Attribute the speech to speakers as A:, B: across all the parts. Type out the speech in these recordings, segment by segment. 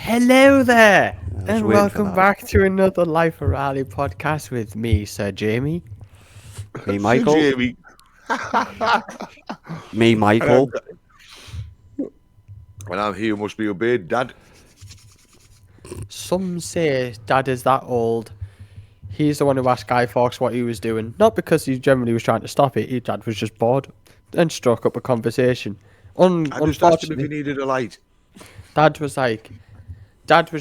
A: Hello there, and
B: waiting for
A: welcome
B: that.
A: back to another Life of Rally podcast with me, Sir Jamie.
B: Me, Michael.
C: Jamie.
B: Me, Michael.
C: And I'm here, must be obeyed, Dad.
A: Some say Dad is that old. He's the one who asked Guy Fawkes what he was doing, not because he generally was trying to stop it. His dad was just bored and struck up a conversation.
C: I just asked him if
A: Unfortunately,
C: he needed a light.
A: Dad was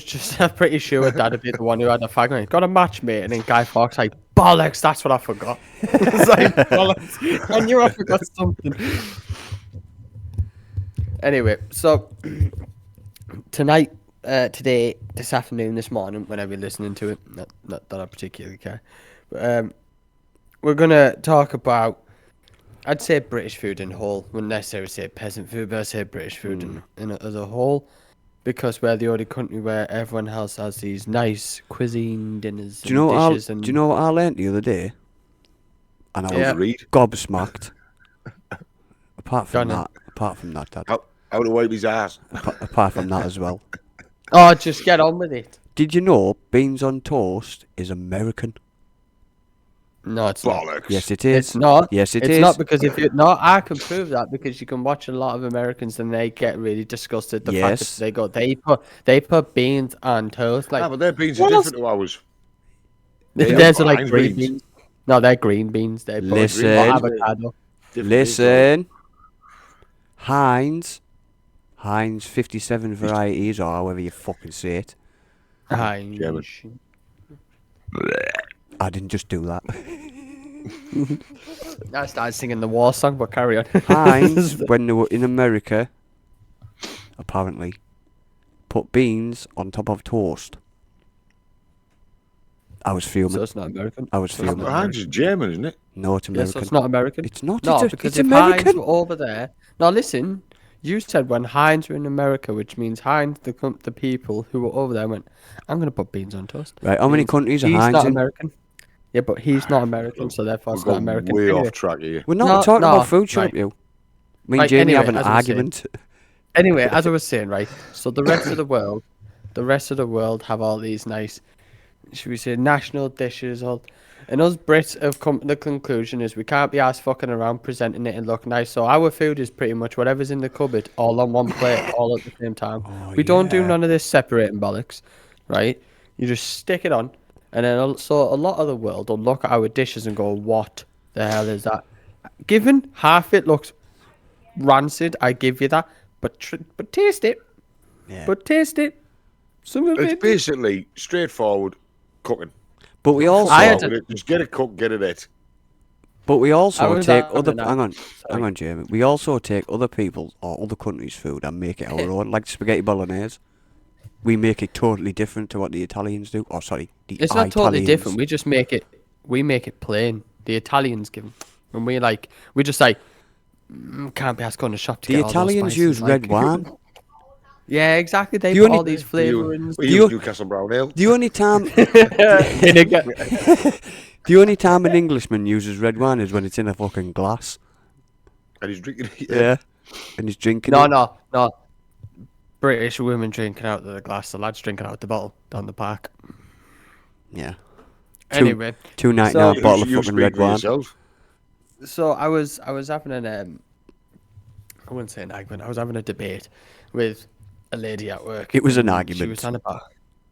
A: just I'm pretty sure Dad would be the one who had a fag on. Got a match, mate, and then Guy Fawkes like, bollocks, that's what I forgot. It's like, bollocks, I knew I forgot something. Anyway, so today, this afternoon, this morning, whenever you're listening to it, not that I particularly care, but we're gonna talk about, I'd say British food in whole. Wouldn't necessarily say peasant food, but I'd say British food in as a whole. Because we're the only country where everyone else has these nice cuisine dinners
B: Do you know
A: and
B: what?
A: dishes.
B: Do you know what I learnt the other day? And I was
C: Read.
B: gobsmacked. Apart
A: Go on
B: from that, Dad.
C: How to wipe his ass.
B: Apart from that as well.
A: Oh, just get on with it.
B: Did you know beans on toast is American?
A: No, it's not.
C: Bollocks.
B: Yes, it is.
A: It's not.
B: Yes, it
A: it's
B: is.
A: not because if you no, I can prove that because you can watch a lot of Americans and they get really disgusted. The fact
B: Yes.
A: that they put beans on toast like
C: but their beans are
A: What else?
C: different to ours.
A: theirs are like
C: Heinz
A: green
C: beans.
A: beans. No, they're green beans. They put
B: Listen.
A: or avocado.
C: Different
B: Listen. Heinz 57 varieties, or however you fucking say it.
C: German.
B: I didn't just do that.
A: I started singing the war song, but carry on.
B: Heinz, when they were in America, apparently, put beans on top of toast. I was
A: So
B: fuming.
A: it's not American.
B: I was
A: So it's
B: fuming.
A: not
C: Heinz is German, isn't it?
B: No, it's
A: Yeah,
B: American.
A: so it's not American.
B: It's not.
A: No,
B: It's,
A: because
B: it's
A: if Heinz
B: American.
A: were over there. Now listen, you said when Heinz were in America, which means Heinz, the people who were over there went, I'm going to put beans on toast.
B: Right, how many
A: Means
B: countries are
A: he's
B: Heinz
A: not
B: in?
A: American. Yeah, but he's not American, so therefore it's
C: We're
A: not
C: going
A: American.
C: way
A: Anyway,
C: off track here.
B: We're not
A: No,
B: talking
A: no,
B: about food, shut
A: right.
B: up, you. Me and
A: Right,
B: Jamie have
A: anyway,
B: an
A: as I was saying.
B: argument.
A: Anyway, as I was saying, right, so the rest of the world have all these nice, should we say, national dishes, and us Brits have come to the conclusion is we can't be asked fucking around presenting it and look nice. So our food is pretty much whatever's in the cupboard, all on one plate, all at the same time. We don't do
B: yeah.
A: none of this separating bollocks, right? You just stick it on, and then so a lot of the world will look at our dishes and go, "What the hell is that?" Given half it looks rancid, I give you that, but taste it.
B: Yeah.
A: But taste it. Some of
C: It's
A: it.
C: basically straightforward cooking.
B: But we also,
A: I had
C: Forward it, just get it cooked, get it it.
B: but we
A: I
B: also
A: was
B: take
A: having
B: other.
A: that-
B: Hang on,
A: sorry.
B: hang on, Jamie. We also take other people's or other countries' food and make it our own, like spaghetti bolognese. We make it totally different to what the Italians do. Or sorry, the
A: It's not totally
B: Italians.
A: different. We just make it. We make it plain. The Italians give them, and we just like can't be asked going to shop to
B: The
A: get all those
B: Italians
A: spices,
B: use
A: like-
B: red wine.
A: Yeah, exactly. They
B: The
A: put
B: only-
A: all these flavorings.
C: We
B: Do
C: use
B: you-
C: Newcastle Brown Ale.
B: The only time,
A: Vinegar.
B: the only time an Englishman uses red wine is when it's in a fucking glass.
C: And he's drinking it.
B: Yeah, and he's drinking
A: No,
B: it.
A: no. British women drinking out of the glass. The lads drinking out of the bottle down the park.
B: Yeah.
A: Anyway,
B: $2.99
A: So-
B: bottle of
C: You
B: fucking
C: speak
B: red
C: for
B: wine.
C: yourself.
A: so I was having an I wouldn't say an argument. I was having a debate with a lady at work.
B: It was an
A: and
B: argument.
A: She was on about.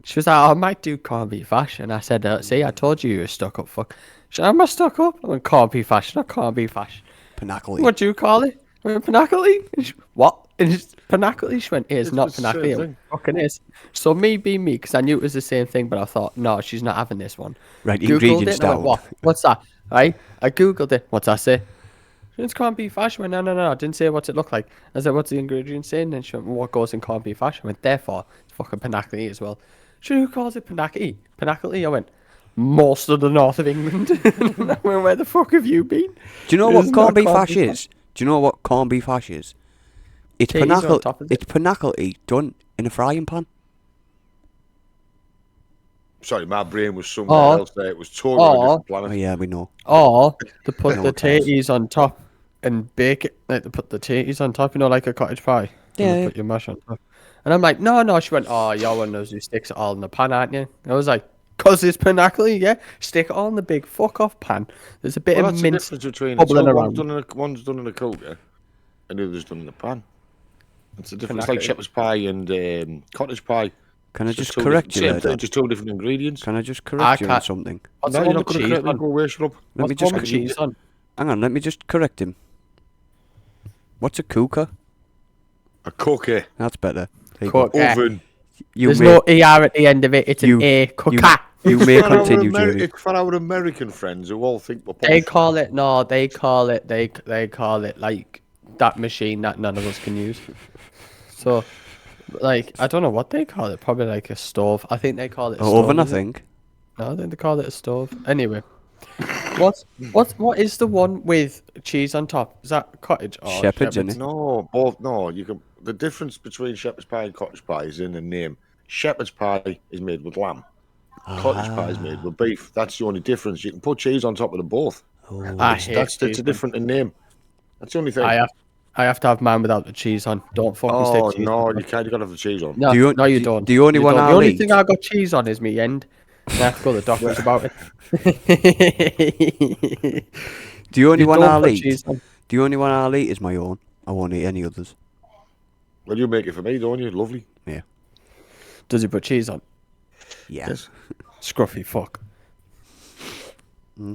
A: She was like, "I might do corned beef hash," and I said, "See, I told you you were stuck up. Fuck." She said, "Am I stuck up?" I went, "Corned beef hash, not corned beef hash.
B: Panacoli.
A: What do you call it?" I went, "Panacoli." And she, what? And it's panacoli. She went, "It's
C: It's
A: not
C: the same
A: panacoli." I went,
C: thing.
A: "Fucking is." So me being me, because I knew it was the same thing, but I thought, no, she's not having this one.
B: Right,
A: Googled
B: ingredients
A: it, and I
B: down.
A: went, What's that? Right? I googled it. What's that say? It's corned beef hash. I went, no. I didn't say what's it look like. I said, what's the ingredients in? And she went, what goes in corned beef hash? I went, therefore, it's fucking panacoli as well. She went, who calls it panacoli? Panacoli? I went, most of the north of England. And I went, where the fuck have you been?
B: Do you know
A: It's
B: what
A: not
B: corned beef
A: corned
B: hash
A: beef
B: is? Do you know what corned beef hash is? It's
A: Cheese on top of it.
B: It's panacoli done in a frying pan.
C: Sorry, my brain was somewhere
A: Oh.
C: else there. It was totally on a different
B: Oh
C: planet.
B: yeah, we know.
A: Or to put
B: No
A: the
B: one cares.
A: tatties on top and bake it. Like to put the tatties on top, like a cottage pie. And
B: Yeah.
A: Put your mash on top. And I'm like, no, no. She went, oh, you're one of those who sticks it all in the pan, aren't you? I was like, cause it's pinnacle, yeah. Stick it all in the big fuck off pan. There's a bit
C: Well,
A: of
C: that's the
A: mince
C: difference between it.
A: bubbling
C: So
A: around.
C: one's done in a cooker, and the other's done in a pan. It's the difference. It's
A: Pinnacle.
C: like shepherd's pie and cottage pie.
B: Can I
C: It's
B: just
C: two
B: correct
C: different-
B: you
C: same
B: there,
C: thing,
B: Dad?
C: just two different ingredients.
B: Can I just
A: I
B: correct you on
A: can't-
B: something?
A: What's
C: No,
A: the
C: you're
A: one
C: not
A: with
C: going to
A: cheese
C: correct me.
A: on?
C: Go away, shut up.
B: Let me
A: What's the one
B: just
A: with cheese on?
B: hang on. Let me just correct him. What's a cooker?
C: A cooker,
B: That's better. There you go.
A: Cook. Yeah.
C: oven.
B: You
A: There's
B: may,
A: no ER at the end of it. It's
B: you-
A: an A. Cooker.
B: you may
C: For our
B: continue,
C: Ameri-
B: Jamie.
C: it's for our American friends who all think we're
A: They
C: posh.
A: call it no. They call it like that machine that none of us can use. So, like, I don't know what they call it. Probably like a stove. I think they call it a stove.
B: Oven, I
A: is it?
B: think.
A: No, I think they call it a stove. Anyway, what is the one with cheese on top? Is that cottage or
B: Shepherd's, innit?
C: No, both. No, you can. The difference between shepherd's pie and cottage pie is in the name. Shepherd's pie is made with lamb. Cottage pie is made with beef. That's the only difference. You can put cheese on top of them both.
A: I hate
C: That's
A: cheese.
C: a different in name. That's the only thing.
A: I have to have mine without the cheese on. Don't fucking
C: Oh
A: stick cheese
C: no,
A: on.
C: you can't. You gotta have the cheese on.
A: No,
B: Do you-
A: no, you
B: do-
A: don't.
B: do you only
A: You
B: want
A: don't.
B: our
A: The only
B: meat?
A: thing I got cheese on is me end. I have to go to the doctors about it.
B: Do you only
A: You
B: want
A: don't
B: our
A: put
B: meat?
A: cheese on.
B: Do you only want our meat is my own? I won't eat any others.
C: Well, you make it for me, don't you? Lovely.
A: Does he put cheese on?
B: Yeah.
C: Yes.
A: Scruffy fuck.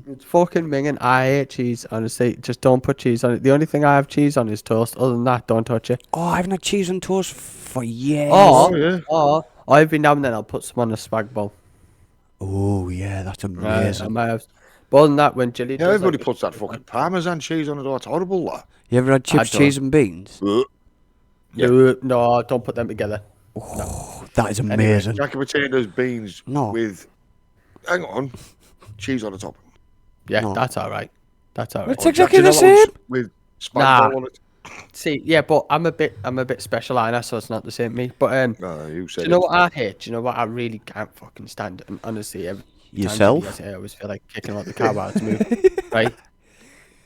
A: It's fucking minging. I hate cheese, honestly. Just don't put cheese on it. The only thing I have cheese on is toast. Other than that, don't touch it.
B: Oh, I haven't had cheese on toast for years.
C: Oh, yeah.
A: Every now and then I'll put some on a spag bowl.
B: Oh, yeah, that's
A: I
B: amazing.
A: might have. But other than that, when Jilly
C: Yeah,
A: does
C: everybody
A: like,
C: puts that fucking Parmesan cheese on it. Oh, it's horrible, that.
B: You ever had chips,
A: don't.
B: cheese, and beans?
A: No, don't put them together.
B: That is amazing.
C: Jack and potatoes, beans
B: No.
C: with, hang on, cheese on the top.
A: Yeah,
B: No.
A: that's all right. That's all right.
B: It's exactly
C: Jack
B: the
C: and
B: same.
C: Potatoes with
A: Nah.
C: spag on it.
A: See, yeah, but I'm a bit special, aren't I? So it's not the same me. But
C: No, you
A: do
C: said
A: you know
C: it.
A: what I hate? Do you know what I really can't fucking stand? And honestly, every time Jilly
B: Yourself?
A: has it, I always feel like kicking her out the car while it's moving. Right?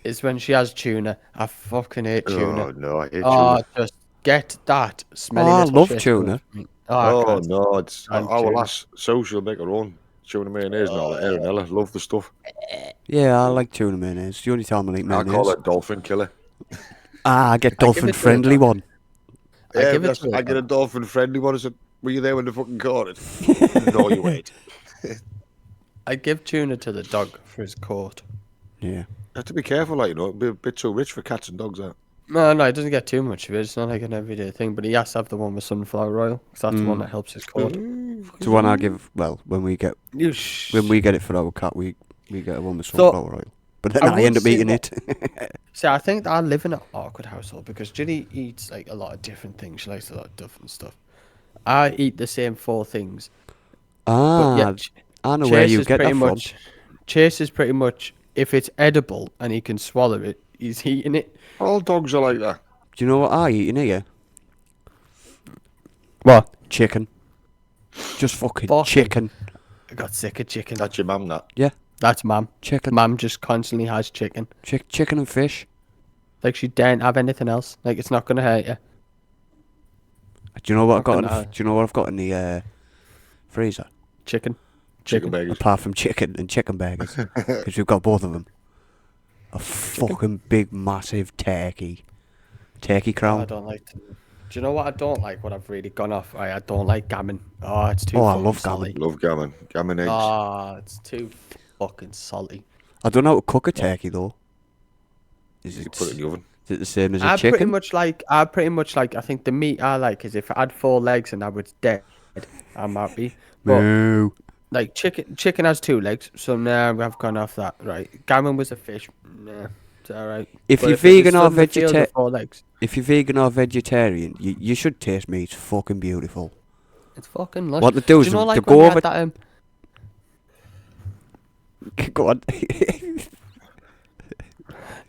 A: It's when she has tuna. I fucking hate tuna.
C: Oh, no, I hate
A: Oh,
C: tuna.
A: just get that smelly
B: Oh, I
A: little
B: love
A: shit
B: tuna.
A: off me. Oh, I
C: Oh,
A: can't
C: no, it's
A: stand
C: our
A: tuna.
C: last social make her own tuna mayonnaise and all that. Erin Ella, love the stuff.
B: Yeah, I like tuna mayonnaise. It's the only time I eat
C: I
B: mayonnaise.
C: call it dolphin killer.
B: I get
A: give
B: dolphin
A: it to
B: friendly
A: her.
B: one.
A: I
C: Yeah,
A: give it
C: that's-
A: to her,
C: I get a dolphin friendly one. I said, were you there when they fucking caught it? No, you ain't.
A: I give tuna to the dog for his coat.
B: Yeah.
C: You have to be careful, like, it'd be a bit too rich for cats and dogs, that.
A: No, he doesn't get too much of it. It's not like an everyday thing, but he has to have the one with sunflower oil because that's the one that helps his coat.
B: It's the one I give. Well, when we get it for our cat, we get a one with
A: So,
B: sunflower oil. But then
A: I
B: I end
A: would
B: up
A: say
B: eating
A: that-
B: it.
A: See, I think I live in an awkward household because Ginny eats like a lot of different things. She likes a lot of different stuff. I eat the same 4 things. But
B: Ah,
A: yeah,
B: I know where you
A: is
B: get that
A: pretty
B: from.
A: much. Chase is pretty much if it's edible and he can swallow it, he's eating it.
C: All dogs are like that.
B: Do you know what I eat in here?
A: What?
B: Chicken. Just fucking
A: Fucking-
B: chicken.
A: I got sick of chicken.
C: That's your mum, that.
A: That's Mum.
B: Chicken.
A: Mum just constantly has chicken.
B: Chicken and fish.
A: Like she daren't have anything else. Like it's not gonna hurt you.
B: Do you know what I've got?
A: Fucking hell.
B: Do you know what I've got in the freezer?
A: Chicken.
C: Chicken burgers.
B: Apart from chicken and chicken burgers, because we've got both of them. A fucking big, massive turkey
A: I
B: crown.
A: don't like. Do you know what I don't like? What I've really gone off. I don't like gammon. Oh, it's too.
B: Oh, I
A: fucking
B: love
A: salty.
C: Love gammon. Gammon eggs.
A: Oh, it's too fucking salty.
B: I don't know how to cook a turkey though. Is
C: you
B: it,
C: put it in the oven.
B: is it the same as a
A: I
B: chicken?
A: pretty much like. I think the meat I like is if I had 4 legs and I was dead, I'm happy. But
B: No.
A: like chicken has 2 legs, so now I've gone off that. Right, gammon was a fish. Nah, it's all right.
B: If
A: But
B: you're
A: it was
B: vegan or
A: from the field with
B: vegeta-
A: 4 legs.
B: If you're vegan or vegetarian, you should taste meat. It's fucking beautiful.
A: It's fucking lush.
B: What they do
A: Do
B: is
A: you know,
B: they
A: like
B: go
A: when you
B: over.
A: had that,
B: Go on.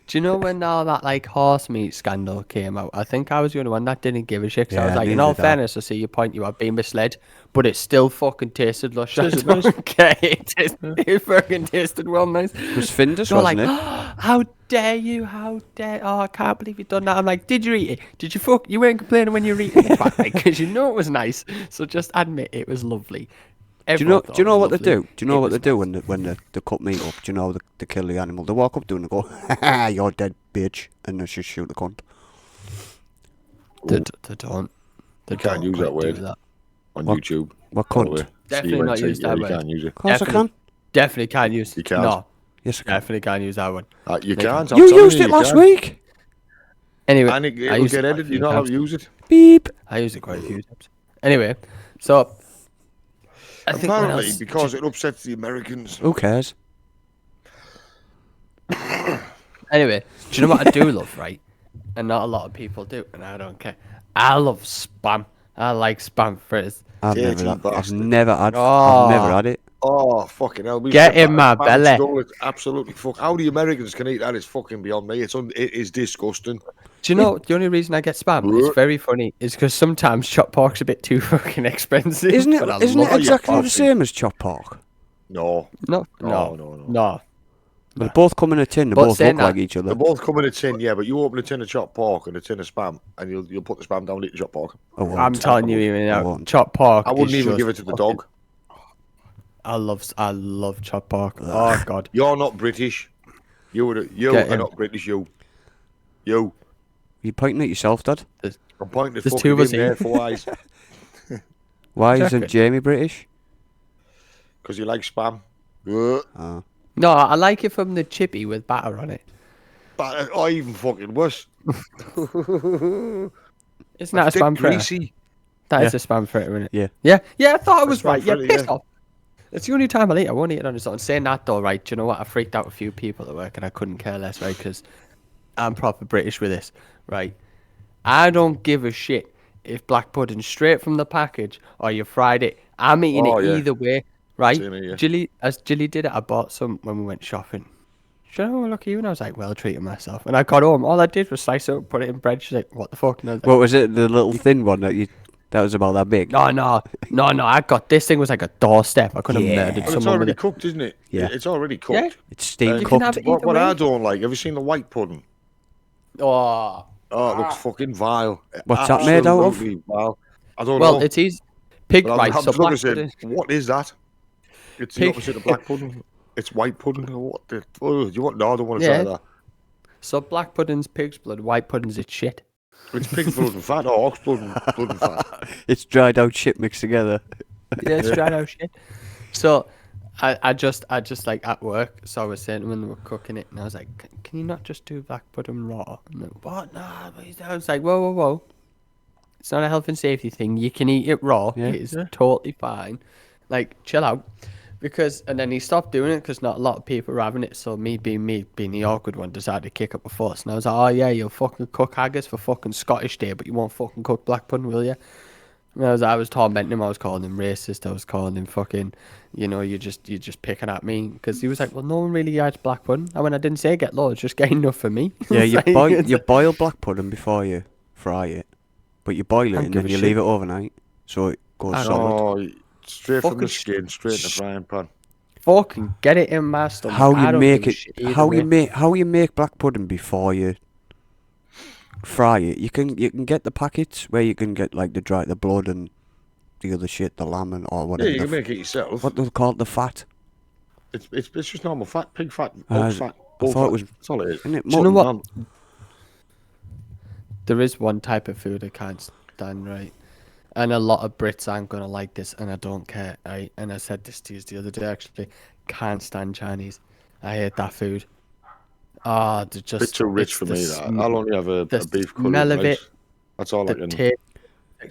A: Do Do you know when all that like horse meat scandal came out? I think I was the only one that didn't give a shit. 'Cause I was
B: Yeah,
A: like, in
B: neither
A: all
B: did I.
A: fairness, I see your point. You are being misled, but it still fucking tasted lush. I
C: Tasted
A: don't
C: nice.
A: care. It fucking tasted well nice.
B: It was Findus,
A: You're
B: wasn't
A: like,
B: it?
A: how dare you? How dare? Oh, I can't believe you've done that. I'm like, did you eat it? Did you fuck? You weren't complaining when you were eating it, because you know it was nice. So just admit it was lovely.
B: Do you know?
A: Everyone
B: Do you
A: thought
B: know
A: it
B: what
A: was
B: they do?
A: lovely.
B: Do you know
A: It
B: what they
A: was
B: do
A: nice.
B: when they cut meat up? Do you know they kill the animal? They walk up to it and they go, "Ha ha, you're dead, bitch," and they just shoot the cunt.
A: They don't. They
C: You can't
A: don't
C: use that
A: quite do
C: word
A: that.
C: on
B: What?
C: YouTube.
B: What
C: By the
B: cunt?
C: way.
A: Definitely not use
C: Yeah,
A: that
C: you
A: word.
C: can't use it.
B: Of course I can.
A: Definitely can't use.
C: You can't.
A: No,
B: Yes, I can.
A: definitely can't use that one.
C: You
A: They
C: can't.
A: don't.
C: I'm
B: You
C: telling
B: used it
C: you
B: last
C: can't.
B: week.
A: Anyway,
C: And
A: I
C: it'll
A: used
C: get
A: it quite a
C: edited.
A: few
C: You're not allowed
A: times.
C: to use it.
B: Beep.
A: I use it quite a few times. Anyway, so I think what
C: Apparently,
A: else?
C: because it upsets the Americans.
B: Who cares?
A: Anyway, do you know what I do love, right? And not a lot of people do, and I don't care. I love spam. I like spam fritters.
B: I've
C: Dirty
B: never had. I've
C: bastard.
B: never had. I've
A: Oh.
B: never had it.
C: Oh, fucking hell. We
A: Get
C: said
A: in
C: that
A: my
C: spam and
A: belly.
C: stuff, it's absolutely fuck. How the Americans can eat that is fucking beyond me. It is disgusting.
A: Do you know the only reason I get spam? It's very funny. Is because sometimes chopped pork's a bit too fucking expensive.
B: Isn't
A: but I
B: it? Isn't
A: love
B: it exactly the
C: fucking-
B: same as chopped pork?
C: No.
A: No,
C: No,
A: no,
C: no.
A: no.
B: They both come in a tin. They
A: But
B: both
A: saying
B: look like
A: that-
B: each other.
C: They both come in a tin, yeah, but you open a tin of chopped pork and a tin of spam, and you'll put the spam down, eat the chopped pork.
B: I won't.
A: I'm telling you, even
B: I
A: now,
B: won't.
A: chopped pork.
C: I wouldn't
A: is
C: even
A: just
C: give it to the
A: fucking-
C: dog.
A: I love chopped pork. Oh god.
C: You're not British. You
A: Get
C: are
A: him.
C: not British. You.
B: You pointing at yourself, Dad?
C: I'm pointing at
A: There's
C: fucking
A: two of us
C: him there
A: here.
C: for wise.
B: Why
A: Exactly.
B: isn't Jamie British?
C: Because you like spam. Ugh.
B: Oh.
A: No, I like it from the chippy with batter on it.
C: But even fucking worse.
A: Isn't
C: That's
A: that a
C: dick
A: spam fritter?
C: greasy.
A: That is a spam fritter, isn't it?
B: Yeah.
A: Yeah. I thought I
C: That's
A: was
C: spam
A: right. Yeah,
C: fritter,
A: piss
C: yeah.
A: off. It's the only time I eat. I won't eat it on its own. Saying that though, right? Do you know what? I freaked out a few people at work, and I couldn't care less, right? Because I'm proper British with this, right? I don't give a shit if black pudding straight from the package or you fried it. I'm eating
C: Oh,
A: it
C: yeah.
A: either way, right?
C: Same here, yeah.
A: Jilly did it. I bought some when we went shopping. Do you know, look at you, and I was like, well, treating myself. And I got home. All I did was slice it up, put it in bread. She's like, what the fuck? And I was like,
B: What was it? The little thin one that was about that big.
A: no. I got this thing was like a doorstep. I could have
B: Yeah.
A: murdered
C: But it's
A: someone with
C: already
A: it.
C: cooked, isn't it?
B: Yeah.
C: It's already cooked.
A: Yeah.
B: It's steam
A: You can
B: cooked.
A: have it
C: What
A: either
C: I
A: way.
C: don't like, have you seen the white pudding?
A: Oh,
C: Oh, it looks fucking vile.
B: What's that made out of?
C: Absolutely vile. I don't
A: well,
C: know.
A: it's easy. Pig
C: But
A: rice.
C: I'm
A: So
C: just looking
A: black
C: and saying,
A: pudding.
C: what is that? It's the
A: Pig-
C: opposite of black pudding. It's white pudding. What the? Oh, do you want? No, I don't want to
A: Yeah.
C: try that.
A: So black pudding's pig's blood. White pudding's it's shit.
C: It's pig blood and fat. Oh, ox blood and fat.
B: It's dried out shit mixed together.
A: Yeah, it's dried out shit. So, I just like at work. So I was saying when they were cooking it, and I was like, "Can you not just do black pudding raw?" And they're, what? Nah. I was like, whoa. It's not a health and safety thing. You can eat it raw.
B: Yeah.
A: It is totally fine. Like, chill out. And then he stopped doing it because not a lot of people were having it. So me being the awkward one, decided to kick up a fuss. And I was like, oh yeah, you'll fucking cook haggis for fucking Scottish Day, but you won't fucking cook black pudding, will you? And I was tormenting him. I was calling him racist. I was calling him fucking, you're just picking at me. Because he was like, well, no one really likes black pudding. I didn't say get loads, just get enough for me.
B: Yeah,
A: It's
B: you
A: like-
B: boil black pudding before you fry it, but you boil it
A: Don't
B: and
A: give
B: then
A: a
B: you
A: shit.
B: leave it overnight so it goes
A: I
B: solid.
C: Oh, straight from
A: Fucking
C: the skin, straight in the frying pan.
A: Fucking get it in my stomach.
B: How
A: I
B: you
A: don't
B: make
A: give a
B: it?
A: shit either
B: How
A: way.
B: you make black pudding before you fry it? You can get the packets where you can get like the blood and the other shit, the lamb and or
C: Yeah,
B: whatever.
C: you can make it yourself.
B: What do they call it? The fat.
C: It's just normal fat, pig fat,
B: Uh,
C: ox fat.
B: I
C: bull
B: thought it
C: fat.
B: was-
C: That's all it is.
B: Isn't it?
A: Do you know
B: Mutton.
A: what? There is one type of food I can't stand, right? And a lot of Brits aren't gonna like this, and I don't care, right? And I said this to you the other day, actually. Can't stand Chinese. I hate that food. Ah, they're just
C: Bit too rich
A: it's
C: for
A: the
C: me. That
A: sm-
C: I'll only have a
A: the
C: beef curry.
A: smell
C: and
A: of
C: rice.
A: it,
C: That's all I
A: the
C: can.
A: taste.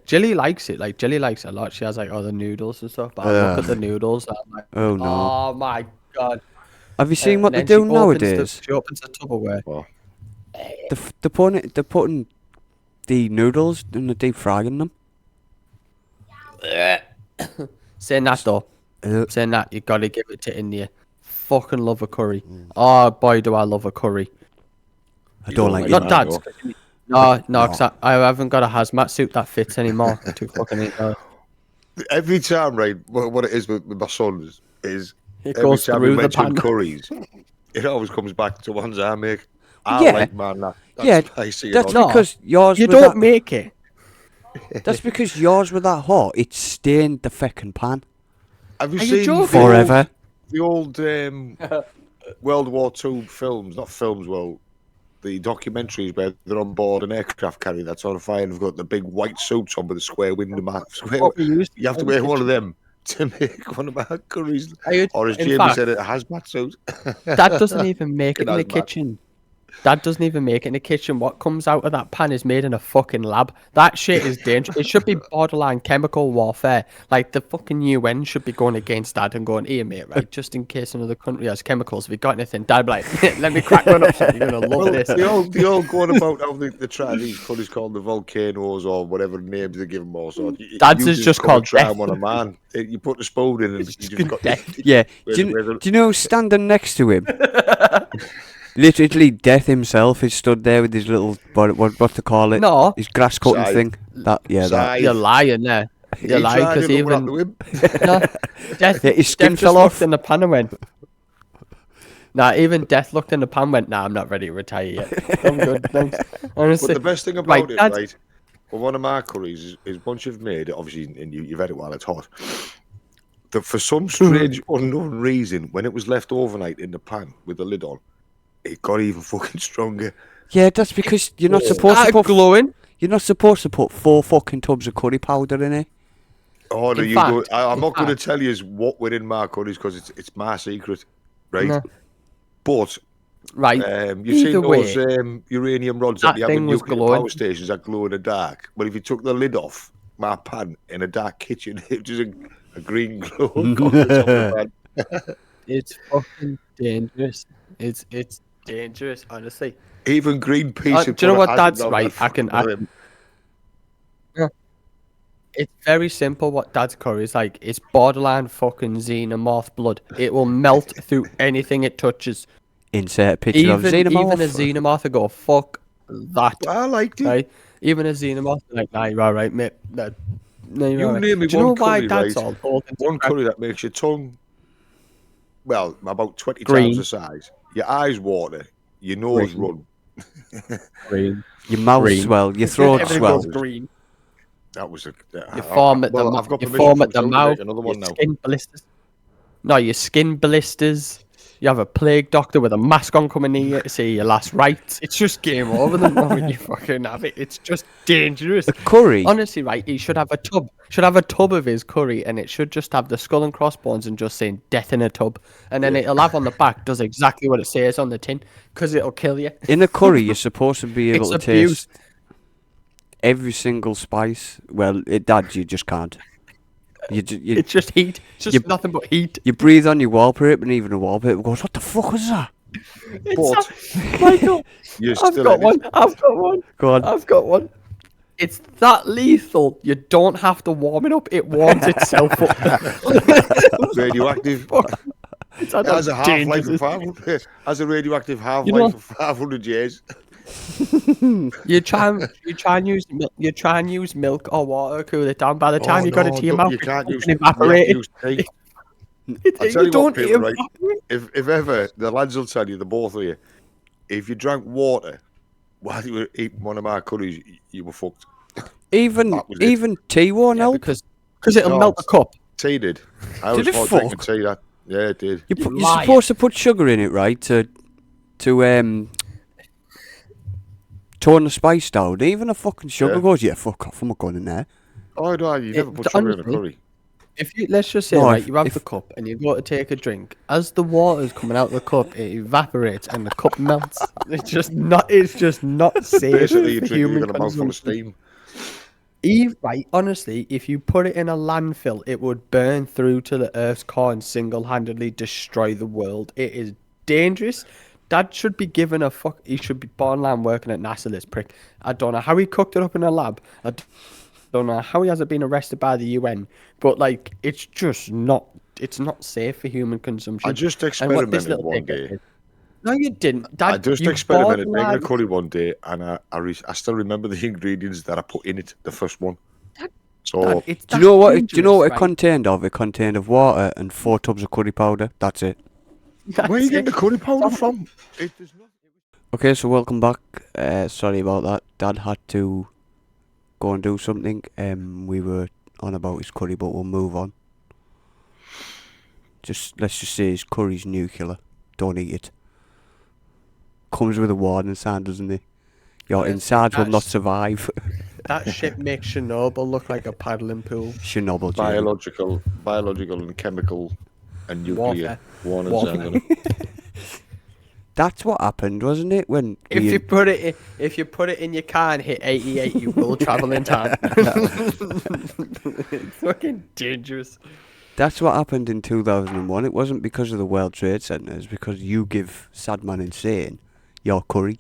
A: Jilly likes it. Like Jilly likes it a lot. She has like other noodles and stuff. But I look at the noodles. And I'm like,
B: Oh no!
A: oh my god!
B: Have you seen
A: And
B: what they
A: then she
B: do
A: opens
B: nowadays?
A: She opens the Tupperware.
C: Well,
B: They're putting the noodles in the deep frying them.
A: Saying that though,
B: Uh,
A: saying that you gotta give it to India. Fucking love a curry. Oh boy, do I love a curry.
B: I
C: You
B: don't
C: don't
B: like
C: like
B: it.
A: Not Dad's. No, because I haven't got a hazmat suit that fits anymore. Too fucking
C: Every time, right? What it is with my sons is
A: It
C: every
A: goes
C: time we
A: through the
C: mention
A: pan.
C: curries, it always comes back to ones I make. I
B: Yeah.
C: like man that's
B: Yeah,
C: spicy. and
B: that's
C: hot.
A: No,
B: because yours
A: You
B: were
A: don't
B: that.
A: make it.
B: That's because yours were that hot. It stained the feckin' pan
C: Have you
A: Are you
C: seen
A: joking?
B: forever.
C: the old World War II films? Not films, well, the documentaries where they're on board an aircraft carrier that's on fire and they've got the big white suits on with the square window
A: What we used
C: You have to
A: in the
C: wear one of
A: kitchen.
C: them to make one of my curries.
A: Are you-
C: Or as
A: in
C: Jamie
A: fact,
C: said, a hazmat suit.
A: Dad doesn't even make it in the
C: Hazmat.
A: kitchen. Dad doesn't even make it in the kitchen. What comes out of that pan is made in a fucking lab. That shit is dangerous. It should be borderline chemical warfare. Like the fucking UN should be going against Dad and going, here, mate, right? Just in case another country has chemicals. Have you got anything? Dad be like, let me crack one up. Son. You're gonna love
C: Well,
A: this.
C: they all going about how they try these curries called the volcanoes or whatever names they give them all. So
A: Dad's is just called
C: try
A: death.
C: them on a man. You put the spoon in and
A: It's
C: you
A: just
C: just got
A: death.
B: Yeah.
C: Where's-
B: Do you,
C: where's the-
B: do you know who's standing next to him? Literally, Death himself is stood there with his little what to call it?
A: No,
B: His grass cutting
C: Scythe.
B: thing. That that.
C: Scythe.
A: you're lying there. You're
C: He
A: lying
C: tried
A: because
C: it, look what
A: even
C: happened to him.
A: no, Death,
B: Yeah, his skin
A: Death
B: fell
A: just
B: off.
A: looked in the pan and went. Nah, even Death looked in the pan and went, nah, I'm not ready to retire yet. I'm good, thanks. Honestly.
C: But the best thing about
A: Right,
C: it,
A: Dad-
C: right? Well, one of my curries is once you've made it, obviously, and you've had it while it's hot. That for some strange unknown reason, when it was left overnight in the pan with the lid on, it got even fucking stronger.
B: Yeah, that's because you're not supposed to
A: Started
B: put.
A: glowing.
B: You're not supposed to put 4 fucking tubs of curry powder in it.
C: Oh, no,
A: In
C: you go.
A: fact-
C: I'm
A: in
C: not going to
A: fact-
C: tell you what we're in my curries because it's my secret, right?
A: No.
C: But
A: Right.
C: you've seen
A: Either
C: those
A: way,
C: uranium rods that
A: that
C: you have in
A: thing was
C: nuclear
A: glowing.
C: power stations that glow in the dark. But if you took the lid off my pan in a dark kitchen, it was a green glow on the top of the pan.
A: It's fucking dangerous. It's dangerous, honestly.
C: Even Greenpeace. have
A: Do you know
C: put
A: what
C: a
A: Dad's
C: hazard on
A: right?
C: that
A: I can.
C: fucking
A: It's very simple what Dad's curry is like. It's borderline fucking xenomorph blood. It will melt through anything it touches.
B: Insert a picture of
A: Even
B: Xenomorph.
A: a xenomorph will go, fuck that.
C: I liked it.
A: Right? Even a xenomorph will be like, nah, you're alright, mate. No, you're
C: You
A: alright.
C: name me
A: Do you know
C: one
A: why
C: curry,
A: Dad's
C: right?
A: all told into
C: One
A: crack?
C: curry that makes your tongue, well, about 20
A: Green.
C: times the size. Your eyes water, your nose
A: Green.
C: run.
A: Green.
B: Your mouth
A: Green.
B: swell. Your throat
A: Everything
B: swell.
A: goes green.
C: That was a.
A: You form at the,
C: I've got
A: you
C: permission
A: form
C: from
A: at the
C: Phil to
A: mouth.
C: make another one
A: Your
C: now.
A: skin blisters. No, your skin blisters. You have a plague doctor with a mask on coming in here to see your last rites. It's just game over the moment you fucking have it. It's just dangerous.
B: A curry.
A: Honestly, right? He should have a tub. Should have a tub of his curry, and it should just have the skull and crossbones and just saying "death in a tub," and then it'll have on the back does exactly what it says on the tin because it'll kill you.
B: In a curry, you're supposed to be able
A: It's
B: to
A: abuse.
B: taste every single spice. Well, Dad, you just can't. You
A: It's just heat. It's just
B: you-
A: nothing but heat.
B: you breathe on your wallpaper, and even a wallpaper goes, "What the fuck is that?"
C: But
A: Michael,
C: you're
A: I've
C: still
A: got
C: in it.
A: one. I've got one.
B: Go on.
A: I've got one. It's that lethal. You don't have to warm it up. It warms itself up.
C: Radioactive.
A: It's
C: It has a half life
A: dangerous.
C: of 500. Has a radioactive half
A: You know-
C: life of 500 years.
A: You try and use milk or water to cool it down. By the time you got it to your mouth,
C: You can't use.
A: it's
C: You have to
A: evaporated.
C: use tea.
A: It,
C: I'll
A: you
C: tell you
A: don't
C: what, people, right?
A: evaporate.
C: If ever the lads will tell you, the both of you, if you drank water while you were eating one of my curries, you were fucked.
B: Even
C: That was it.
B: even tea won't
A: Yeah,
B: help.
A: because it'll
C: No,
A: melt the cup.
C: Tea did. I
B: Did
C: was
B: it
C: for drinking
B: fuck?
C: tea. That yeah, it did.
B: You're
A: liar.
B: supposed to put sugar in it, right? To tone the spice down. Even a fucking sugar
C: Yeah.
B: goes, yeah, fuck off. I'm not going in there.
C: Oh no, you never put sugar in a
A: honestly,
C: curry.
A: If you let's just say
B: No,
A: right,
B: if-
A: you have
B: if-
A: the cup and you go to take a drink. As the water's coming out of the cup, it evaporates and the cup melts. It's just not. It's just not safe
C: Basically, you
A: for
C: drink, you
A: human
C: got a mouthful of
A: consumption.
C: steam.
A: Right, honestly, if you put it in a landfill, it would burn through to the Earth's core and single-handedly destroy the world. It is dangerous. Dad should be given a fuck. He should be borderline working at NASA. This prick. I don't know how he cooked it up in a lab. Don't know how he hasn't been arrested by the UN. But like, it's just not. It's not safe for human consumption.
C: I just
A: And what this
C: experimented
A: little
C: one
A: dickhead
C: day.
A: did- No, you didn't.
C: I
A: Dad,
C: just
A: you
C: experimented making a
A: borderline-
C: curry one day, and I still remember the ingredients that I put in it, the first one.
A: Dad,
C: So,
A: it's
B: Do you know
A: that
B: what? Do you know
A: dangerous,
B: what it
A: right?
B: contained of? It contained of water and 4 tubs of curry powder. That's it.
C: where are you
A: That's
C: getting the
A: it.
C: curry powder
A: Stop.
C: from? There's nothing.
B: Okay, so welcome back. Sorry about that. Dad had to go and do something. We were on about his curry, but we'll move on. Let's just say his curry's nuclear. Don't eat it. Comes with a warning sign, doesn't it? Your
A: Yes,
B: insides will not
A: that's-
B: survive.
A: That shit makes Chernobyl look like a paddling pool.
B: Chernobyl, Jerry.
C: Biological and chemical and nuclear
A: Warfare.
C: warning signs on it.
B: That's what happened, wasn't it? When
A: If
B: we
A: you put it in your car and hit 88, you will travel in time. It's fucking dangerous.
B: That's what happened in 2001. It wasn't because of the World Trade Center. It's because you give Sadman Insane your curry.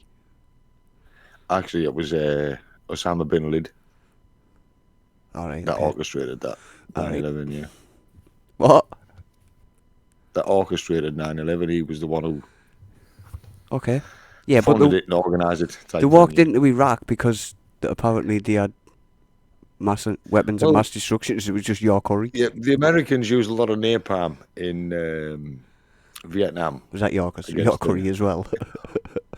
C: Actually, it was Osama bin Laden
B: All right.
C: that
B: Okay.
C: orchestrated that
B: Alright.
C: 9/11. Yeah,
B: What?
C: that orchestrated 9/11. He was the one who
B: Okay. Yeah, but
C: funded it and organised it.
B: they walked into Iraq because apparently they had weapons of
C: Well-
B: mass destruction. So it was just your curry.
C: Yeah, the Americans used a lot of napalm in Vietnam.
B: Was that your, 'cause
C: Against
B: your curry as well?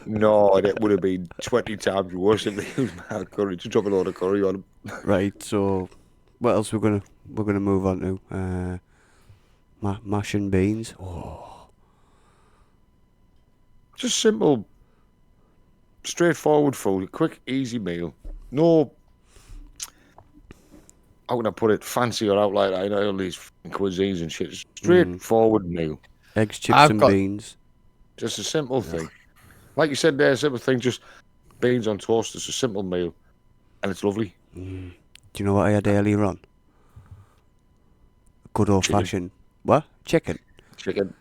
C: No, it would have been 20 times worse if they used my curry to drop a load of curry on them.
B: Right. So, what else we're gonna move on to? Mash and beans. Oh,
C: Just simple, straightforward food, quick, easy meal. No, how can I put it, fancy or out like that. I know all these cuisines and shit. Straightforward meal.
B: eggs, chips,
A: I've
B: and
A: got-
B: beans.
C: Just a simple thing. Like you said there, a simple thing, just beans on toast. It's a simple meal. And it's lovely.
B: Do you know what I had earlier on? Good old fashioned. What? Chicken.
C: Chicken.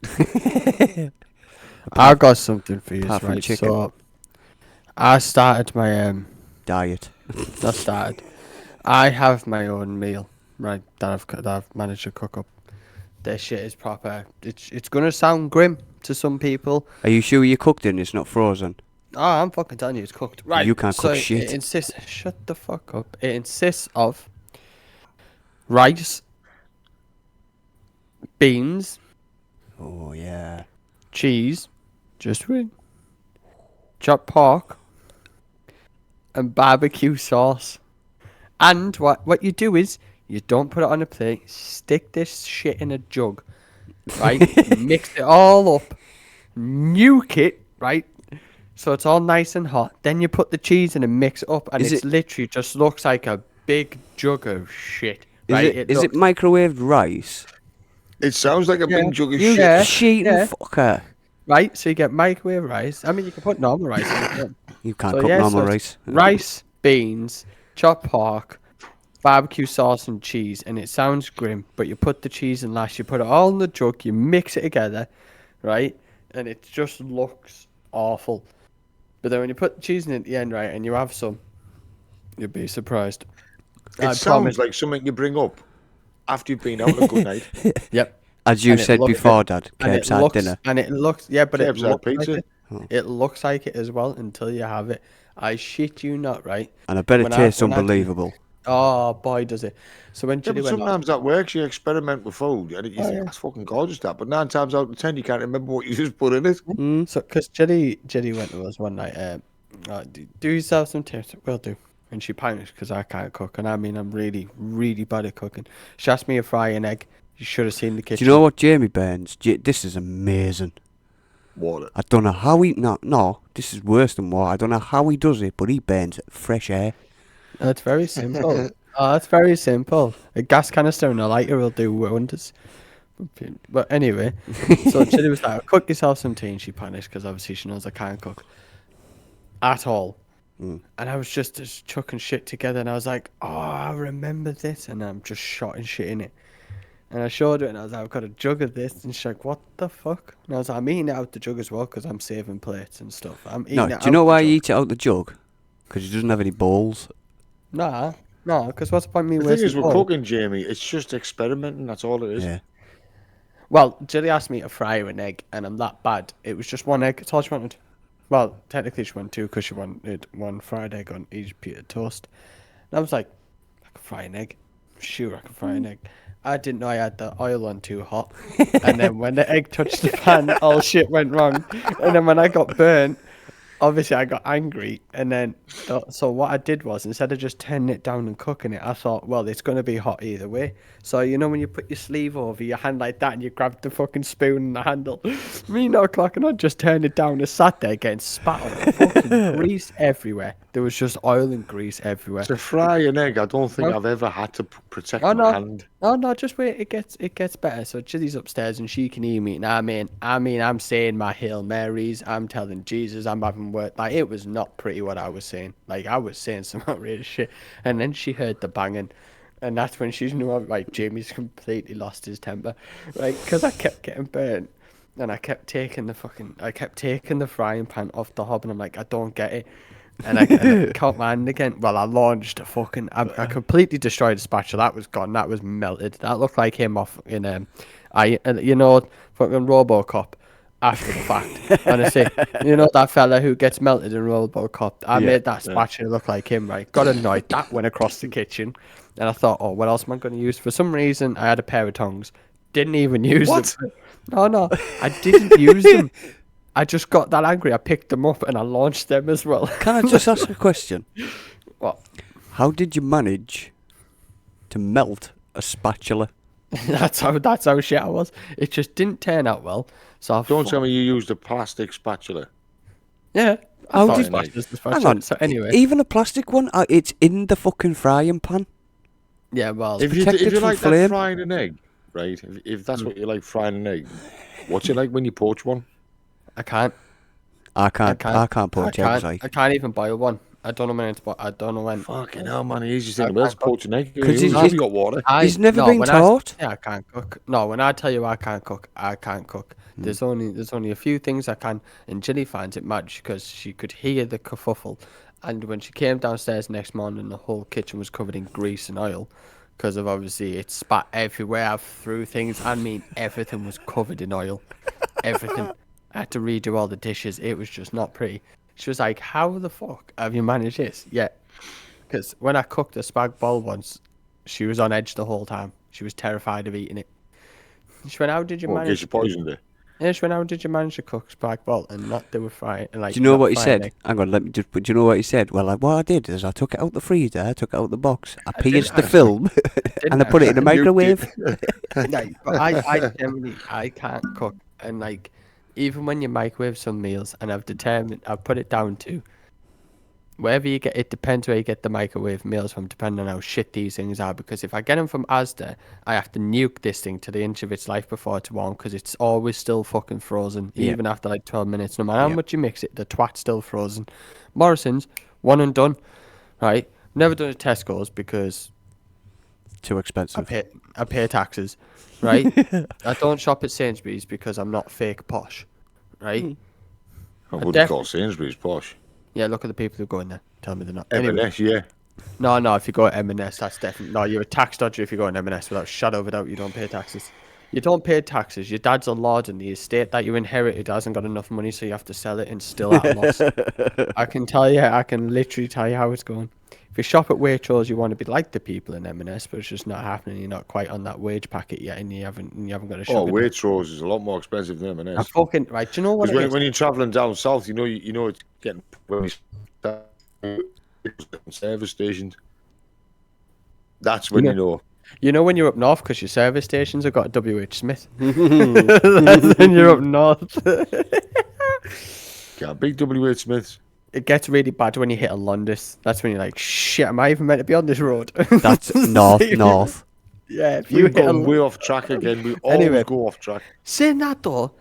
A: I got something for you,
B: apart from
A: right?
B: chicken.
A: So, I started my
B: Diet.
A: not started. I have my own meal, right? That I've managed to cook up. This shit is proper. It's gonna sound grim to some people.
B: Are you sure you cooked it and it's not frozen?
A: Oh, I'm fucking telling you, it's cooked. Right.
B: You can't cook
A: so
B: shit.
A: It insists. Shut the fuck up. It insists of rice, beans,
B: Oh yeah.
A: cheese, just wait, chopped pork, and barbecue sauce. And what you do is you don't put it on a plate. Stick this shit in a jug, right? Mix it all up, nuke it, right? So it's all nice and hot. Then you put the cheese in and mix it up, and
B: Is
A: it's
B: it-
A: literally just looks like a big jug of shit.
B: Is
A: Right?
B: it
A: looks-
B: microwaved rice?
C: It sounds like a
A: Yeah.
C: big jug of
B: You
C: shit.
A: Yeah.
B: cheating
A: yeah.
B: fucker.
A: right? So you get microwave rice. I mean, you can put normal rice in it. yeah.
B: You can't
A: So,
B: cook
A: yeah,
B: normal
A: so
B: rice.
A: Rice, beans, chopped pork, barbecue sauce, and cheese. And it sounds grim, but you put the cheese in last. You put it all in the jug. You mix it together, right? And it just looks awful. But then when you put the cheese in at the end, right, and you have some, you'll be surprised.
C: It
A: I
C: sounds
A: promise.
C: like something you bring up after you've been out a good night.
A: Yep.
B: As you
A: and it
B: said
A: looks-
B: before, Dad,
A: And it
B: Cape's had
A: looks,
B: dinner.
A: and it looks, yeah, but it
C: Cape's had
A: looks like
C: pizza.
A: it. It looks like it as well until you have it. I shit you not, right?
B: And I bet it
A: when I-
B: tastes
A: when I-
B: unbelievable.
A: Oh boy, does it! So when
C: Yeah,
A: Chili
C: but
A: went,
C: sometimes that works. You experiment with food, and you think
A: yeah.
C: that's fucking gorgeous. That, but 9 times out of 10, you can't remember what you just put in it.
A: so because Chili went to us one night, do yourself some tips. Will do. And she panicked because I can't cook, and I mean I'm really, really bad at cooking. She asked me to fry an egg. You should have seen the
B: Do
A: kitchen.
B: you know what Jamie burns? This is amazing.
C: Water.
B: I don't know how he... No, this is worse than what. I don't know how he does it, but he burns fresh air.
A: It's very simple. Oh, it's very simple. A gas canister and a lighter will do wonders. But anyway, so Chili was like, "Cook yourself some tea," and she panicked because obviously she knows I can't cook at all. And I was just chucking shit together, and I was like, "Oh, I remember this," and I'm just shotting shit in it. And I showed her, and I was like, "I've got a jug of this," and she's like, "What the fuck?" And I was like, "I'm eating it out the jug as well because I'm saving plates and stuff." I'm eating
B: No,
A: it
B: do
A: out
B: you know
A: the
B: why
A: jug.
B: he eats it out the jug? Because he doesn't have any bowls.
A: Nah, because what's the point of me
C: The thing
A: wasting
C: is, with
A: oil?
C: cooking, Jamie, it's just experimenting. That's all it is.
B: Yeah.
A: Well, Jilly asked me to fry her an egg, and I'm that bad. It was just one egg. That's all she wanted. Well, technically she wanted two because she wanted one fried egg on each piece of toast. And I was like, I can fry an egg. Sure, I can fry an egg. I didn't know I had the oil on too hot. And then when the egg touched the pan, all shit went wrong. And then when I got burnt, obviously I got angry. And then, so what I did was, instead of just turning it down and cooking it, I thought, well, it's going to be hot either way. So, you know, when you put your sleeve over your hand like that and you grab the fucking spoon and the handle, me not clocking on, just turned it down and sat there getting spat on. Fucking grease everywhere. There was just oil and grease everywhere.
C: To fry an egg, I don't think I've ever had to protect
A: Oh,
C: my
A: no.
C: hand.
A: Oh no, just wait. It gets better. So Chizzy's upstairs and she can hear me. And I'm saying my Hail Marys. I'm telling Jesus I'm having work. Like, it was not pretty what I was saying. Like, I was saying some outrageous shit. And then she heard the banging, and that's when she knew, like, Jamie's completely lost his temper, right? Because I kept getting burnt, and I kept taking the frying pan off the hob, and I'm like, I don't get it. And I caught my hand again. Well, I launched a fucking. I completely destroyed the spatula. That was gone. That was melted. That looked like him off in you know, fucking RoboCop. After the fact, honestly, you know that fella who gets melted in RoboCop. I made that spatula look like him. Right, got annoyed. That went across the kitchen, and I thought, oh, what else am I going to use? For some reason, I had a pair of tongs. Didn't even use them. No, I didn't use them. I just got that angry. I picked them up and I launched them as well.
B: Can I just ask a question?
A: What?
B: How did you manage to melt a spatula?
A: That's how shit I was. It just didn't turn out well. So
C: Don't tell me you used a plastic spatula.
A: Yeah.
B: How
A: I
B: did-
A: thought it was the
B: Hang
A: spatula.
B: on.
A: So anyway,
B: Even a plastic one, it's in the fucking frying pan.
A: yeah. Well,
C: If you
B: protected from
C: like that
B: flame.
C: frying an egg, right? If that's what you like frying an egg, what's it like when you poach one?
A: I can't.
B: I can't poach eggs.
A: I can't even boil one. I don't know when it's. I don't know when.
C: Fucking hell, man! He's just saying,
A: I
C: well, let's
A: can't cook.
C: poach an egg.
B: 'Cause
C: Have
B: he's-
C: you got water?
B: He's never been taught.
A: I can't cook. No, when I tell you I can't cook, I can't cook. There's only a few things I can, and Jilly finds it mad because she could hear the kerfuffle, and when she came downstairs next morning, the whole kitchen was covered in grease and oil, because of obviously it spat everywhere. I threw things. I mean, everything was covered in oil, everything. I had to redo all the dishes. It was just not pretty. She was like, "How the fuck have you managed this?" Yeah, because when I cooked a spag bol once, she was on edge the whole time. She was terrified of eating it. She went, "How did you
C: Well, in case
A: manage?"
C: you poisoned it.
A: Yeah, she went, "How did you manage to cook spag bol and not do a fry?" And like,
B: Do you know
A: not
B: what he
A: fry an
B: said?
A: egg?"
B: Hang on, let me just. Do you know what he said? Well, what I did is I took it out the freezer, I took it out the box, I pierced the
A: actually.
B: film, and I put it in the microwave.
A: Like, but I generally, I can't cook, and like, even when you microwave some meals, and I've put it down to wherever you get. It depends where you get the microwave meals from, depending on how shit these things are. Because if I get them from Asda, I have to nuke this thing to the inch of its life before it's warm, because it's always still fucking frozen,
B: Yeah.
A: even after like 12 minutes. No matter how
B: Yeah.
A: much you mix it, the twat's still frozen. Morrison's, one and done, right? Never done at Tesco's because
B: Too expensive.
A: I pay taxes, right? I don't shop at Sainsbury's because I'm not fake posh, right?
C: I wouldn't call Sainsbury's posh.
A: Yeah, look at the people who go in there. Tell me they're not. Anyway,
C: M&S, yeah.
A: no. If you go at M&S, that's definitely no. You're a tax dodger if you go at M&S without shadow of a doubt. You don't pay taxes. You don't pay taxes. Your dad's a lord, and the estate that you inherited hasn't got enough money, so you have to sell it and still at a loss. I can tell you. I can literally tell you how it's going. If you shop at Waitrose, you want to be like the people in M&S, but it's just not happening. You're not quite on that wage packet yet, and you haven't got a shop.
C: Oh, Waitrose is a lot more expensive than
A: I
C: M&S.
A: fucking right. Do you know what?
C: Because when you're travelling down south, you know it's getting when we start service stations. That's when you know.
A: You know when you're up north because your service stations have got a WH Smith. That's when you're up north.
C: Yeah, big WH Smiths.
A: It gets really bad when you hit a Londis. That's when you're like, shit, am I even meant to be on this road?
B: That's north.
A: Yeah, if you
C: We've
A: hit a
C: gone way off track again. We always
A: Anyway.
C: go off track.
A: Saying that though,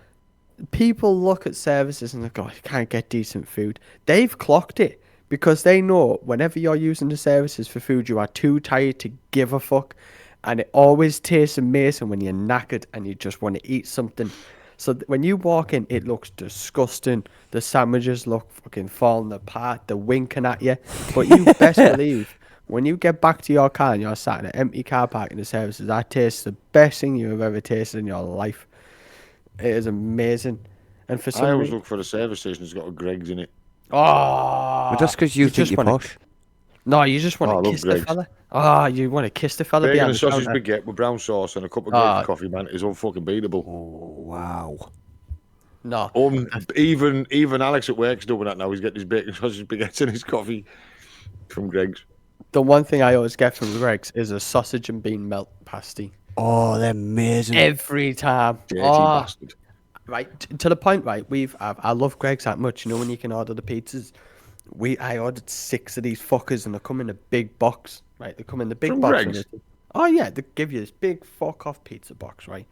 A: people look at services and they go, you can't get decent food. They've clocked it because they know whenever you're using the services for food, you are too tired to give a fuck. And it always tastes amazing when you're knackered and you just want to eat something. So when you walk in, it looks disgusting. The sandwiches look fucking falling apart. They're winking at you. But you best believe, when you get back to your car and you're sat in an empty car park in the services, that tastes the best thing you've ever tasted in your life. It is amazing. And for
C: I
A: some
C: always
A: reason,
C: look for a service station that's got a Greg's in it.
A: oh,
B: But that's because you think
A: just
B: you're
A: wanna,
B: posh.
A: no, you just want
C: Oh, I
A: to
C: love
A: kiss the
C: Greg's.
A: fella. Ah, you want to kiss the fella
C: Bacon
A: behind
C: and
A: the
C: sausage
A: counter.
C: baguette with brown sauce and a cup of
A: Ah.
C: Greg's coffee, man, is unfucking beatable.
B: Oh, wow.
A: No,
C: Even Alex at work's doing that now. He's getting his bacon sausage baguettes and his coffee from Greg's.
A: the one thing I always get from Greg's is a sausage and bean melt pasty
B: Oh, they're amazing.
A: every time.
C: Dirty
A: Oh,
C: bastard.
A: right to the point. Right, I love Greg's that much. You know when you can order the pizzas. I ordered 6 of these fuckers and they come in a big box. Right, they come in the big
C: From
A: box.
C: Greg's?
A: Oh yeah, they give you this big fuck off pizza box, right?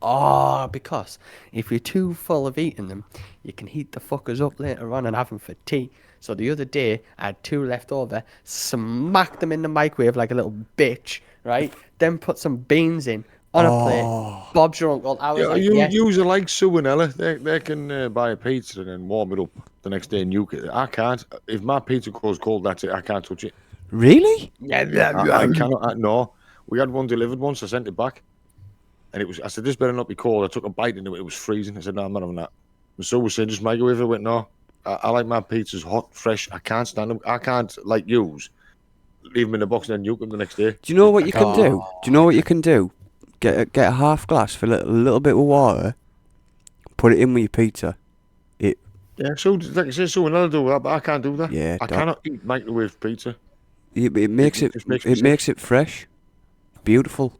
A: Oh, because if you're too full of eating them, you can heat the fuckers up later on and have them for tea. So the other day, I had 2 left over, smacked them in the microwave like a little bitch, right? Then put some beans in on a plate. Bob's your uncle. I was
C: Yeah,
A: like,
C: you
A: yes.
C: use are like Sue and Ella. They can buy a pizza and then warm it up the next day and nuke it. I can't. If my pizza goes cold, that's it. I can't touch it.
B: Really?
C: I cannot. No. We had one delivered once. I sent it back. And it was. I said, this better not be cold. I took a bite into it. It was freezing. I said, no, I'm not having that. And so was saying, just microwave it. I went, no. I like my pizzas hot, fresh. I can't stand them. I can't, like yous, leave them in the box and then nuke them the next day.
B: Do you know what you can do? Do you know what you can do? Get a half glass, fill it a little bit with water, put it in with your pizza.
C: Yeah, so like I say, so and Ella do that, but I can't do that.
B: Yeah,
C: I cannot eat microwave pizza.
B: It makes it
C: just makes me
B: it
C: sick.
B: makes it fresh, beautiful.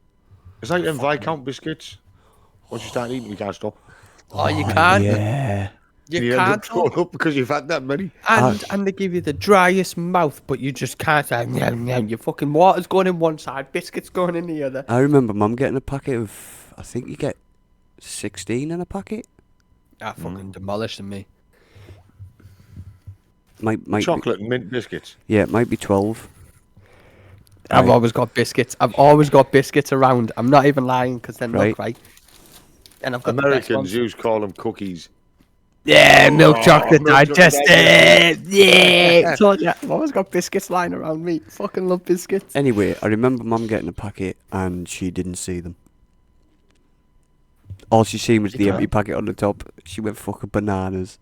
C: It's like them Viscount biscuits. Once you start eating, you can't stop.
A: Oh, you can't.
B: Yeah.
A: You
C: end up
A: can't.
C: throwing up because you've had that many.
A: And they give you the driest mouth, but you just can't. Your fucking water's going in one side, biscuits going in the other.
B: I remember Mum getting a packet of. I think you get 16 in a packet.
A: I fucking demolished them, me.
B: Might be,
C: Chocolate and mint biscuits.
B: yeah, it might be 12.
A: I've
B: Right.
A: always got biscuits. I've always got biscuits around. I'm not even lying because they're
B: Right.
A: milk, right? And I've got the best
C: Americans
A: ones.
C: used to call them cookies.
A: Yeah, milk chocolate
C: milk chocolate
A: digested. Yeah, told ya. I've always got biscuits lying around me. Fucking love biscuits.
B: Anyway, I remember Mum getting a packet and she didn't see them. All she seen was the empty packet on the top. She went fucking bananas.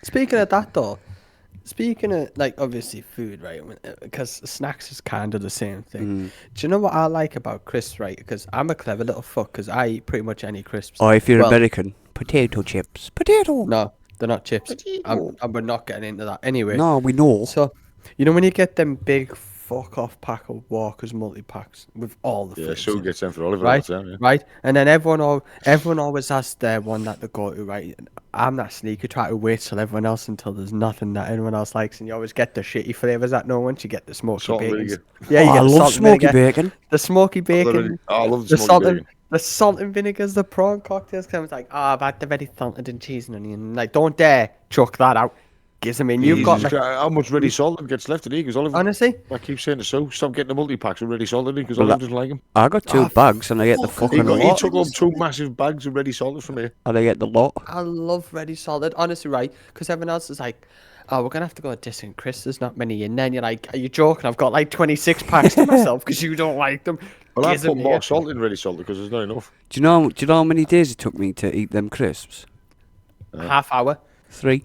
A: Speaking of that, though, speaking of like obviously food, right? Because snacks is kind of the same thing. Do you know what I like about crisps, right? Because I'm a clever little fuck. Because I eat pretty much any crisps.
B: Or if you're
A: Well,
B: American, potato chips. Potato!
A: No, they're not chips. We're not getting into that anyway.
B: No, we know.
A: So, you know when you get them big fuck off pack of Walkers multi packs with all the
C: Yeah,
A: flavors
C: Sue
A: in,
C: gets them for Oliver.
A: right,
C: All the time, yeah.
A: right, and then everyone always has their one that they go to, right. I'm that sneaky, try to wait till everyone else until there's nothing that anyone else likes, and you always get the shitty flavors that no one. You get the smoky
C: Salt and
A: bacon.
C: vinegar.
A: Yeah, you
B: Oh,
A: get
B: I
A: the
B: love
A: salt and
B: smoky
A: vinegar,
B: bacon.
A: the smoky bacon.
C: Oh, I love
A: The
C: the
A: salt
C: smoky
A: and
C: bacon.
A: the salt and vinegars, the prawn cocktails. Cause I was like, I've had the very salted and cheese and onion. Like, don't dare chuck that out. Gives them in. You've got
C: Jesus
A: like,
C: Christ, how much ready salted gets left in here? Because Oliver,
A: honestly.
C: I keep saying to Sue, stop getting the multi packs of ready salted because
B: Well,
C: Oliver doesn't like them.
B: I got 2 bags and I get the
A: fuck.
B: fucking
C: He
B: lot.
C: took home 2 massive bags of ready salted from here.
B: And I get the lot.
A: I love ready salted, honestly, right? Because everyone else is like, oh, we're gonna have to go to Distant Chris. There's not many in there. And you're like, are you joking? I've got like 26 packs to myself because you don't like them.
C: Well, I
A: Gives 'em
C: put more
A: here.
C: salt in ready salted because there's not enough.
B: Do you know how many days it took me to eat them crisps?
A: Half hour.
B: 3.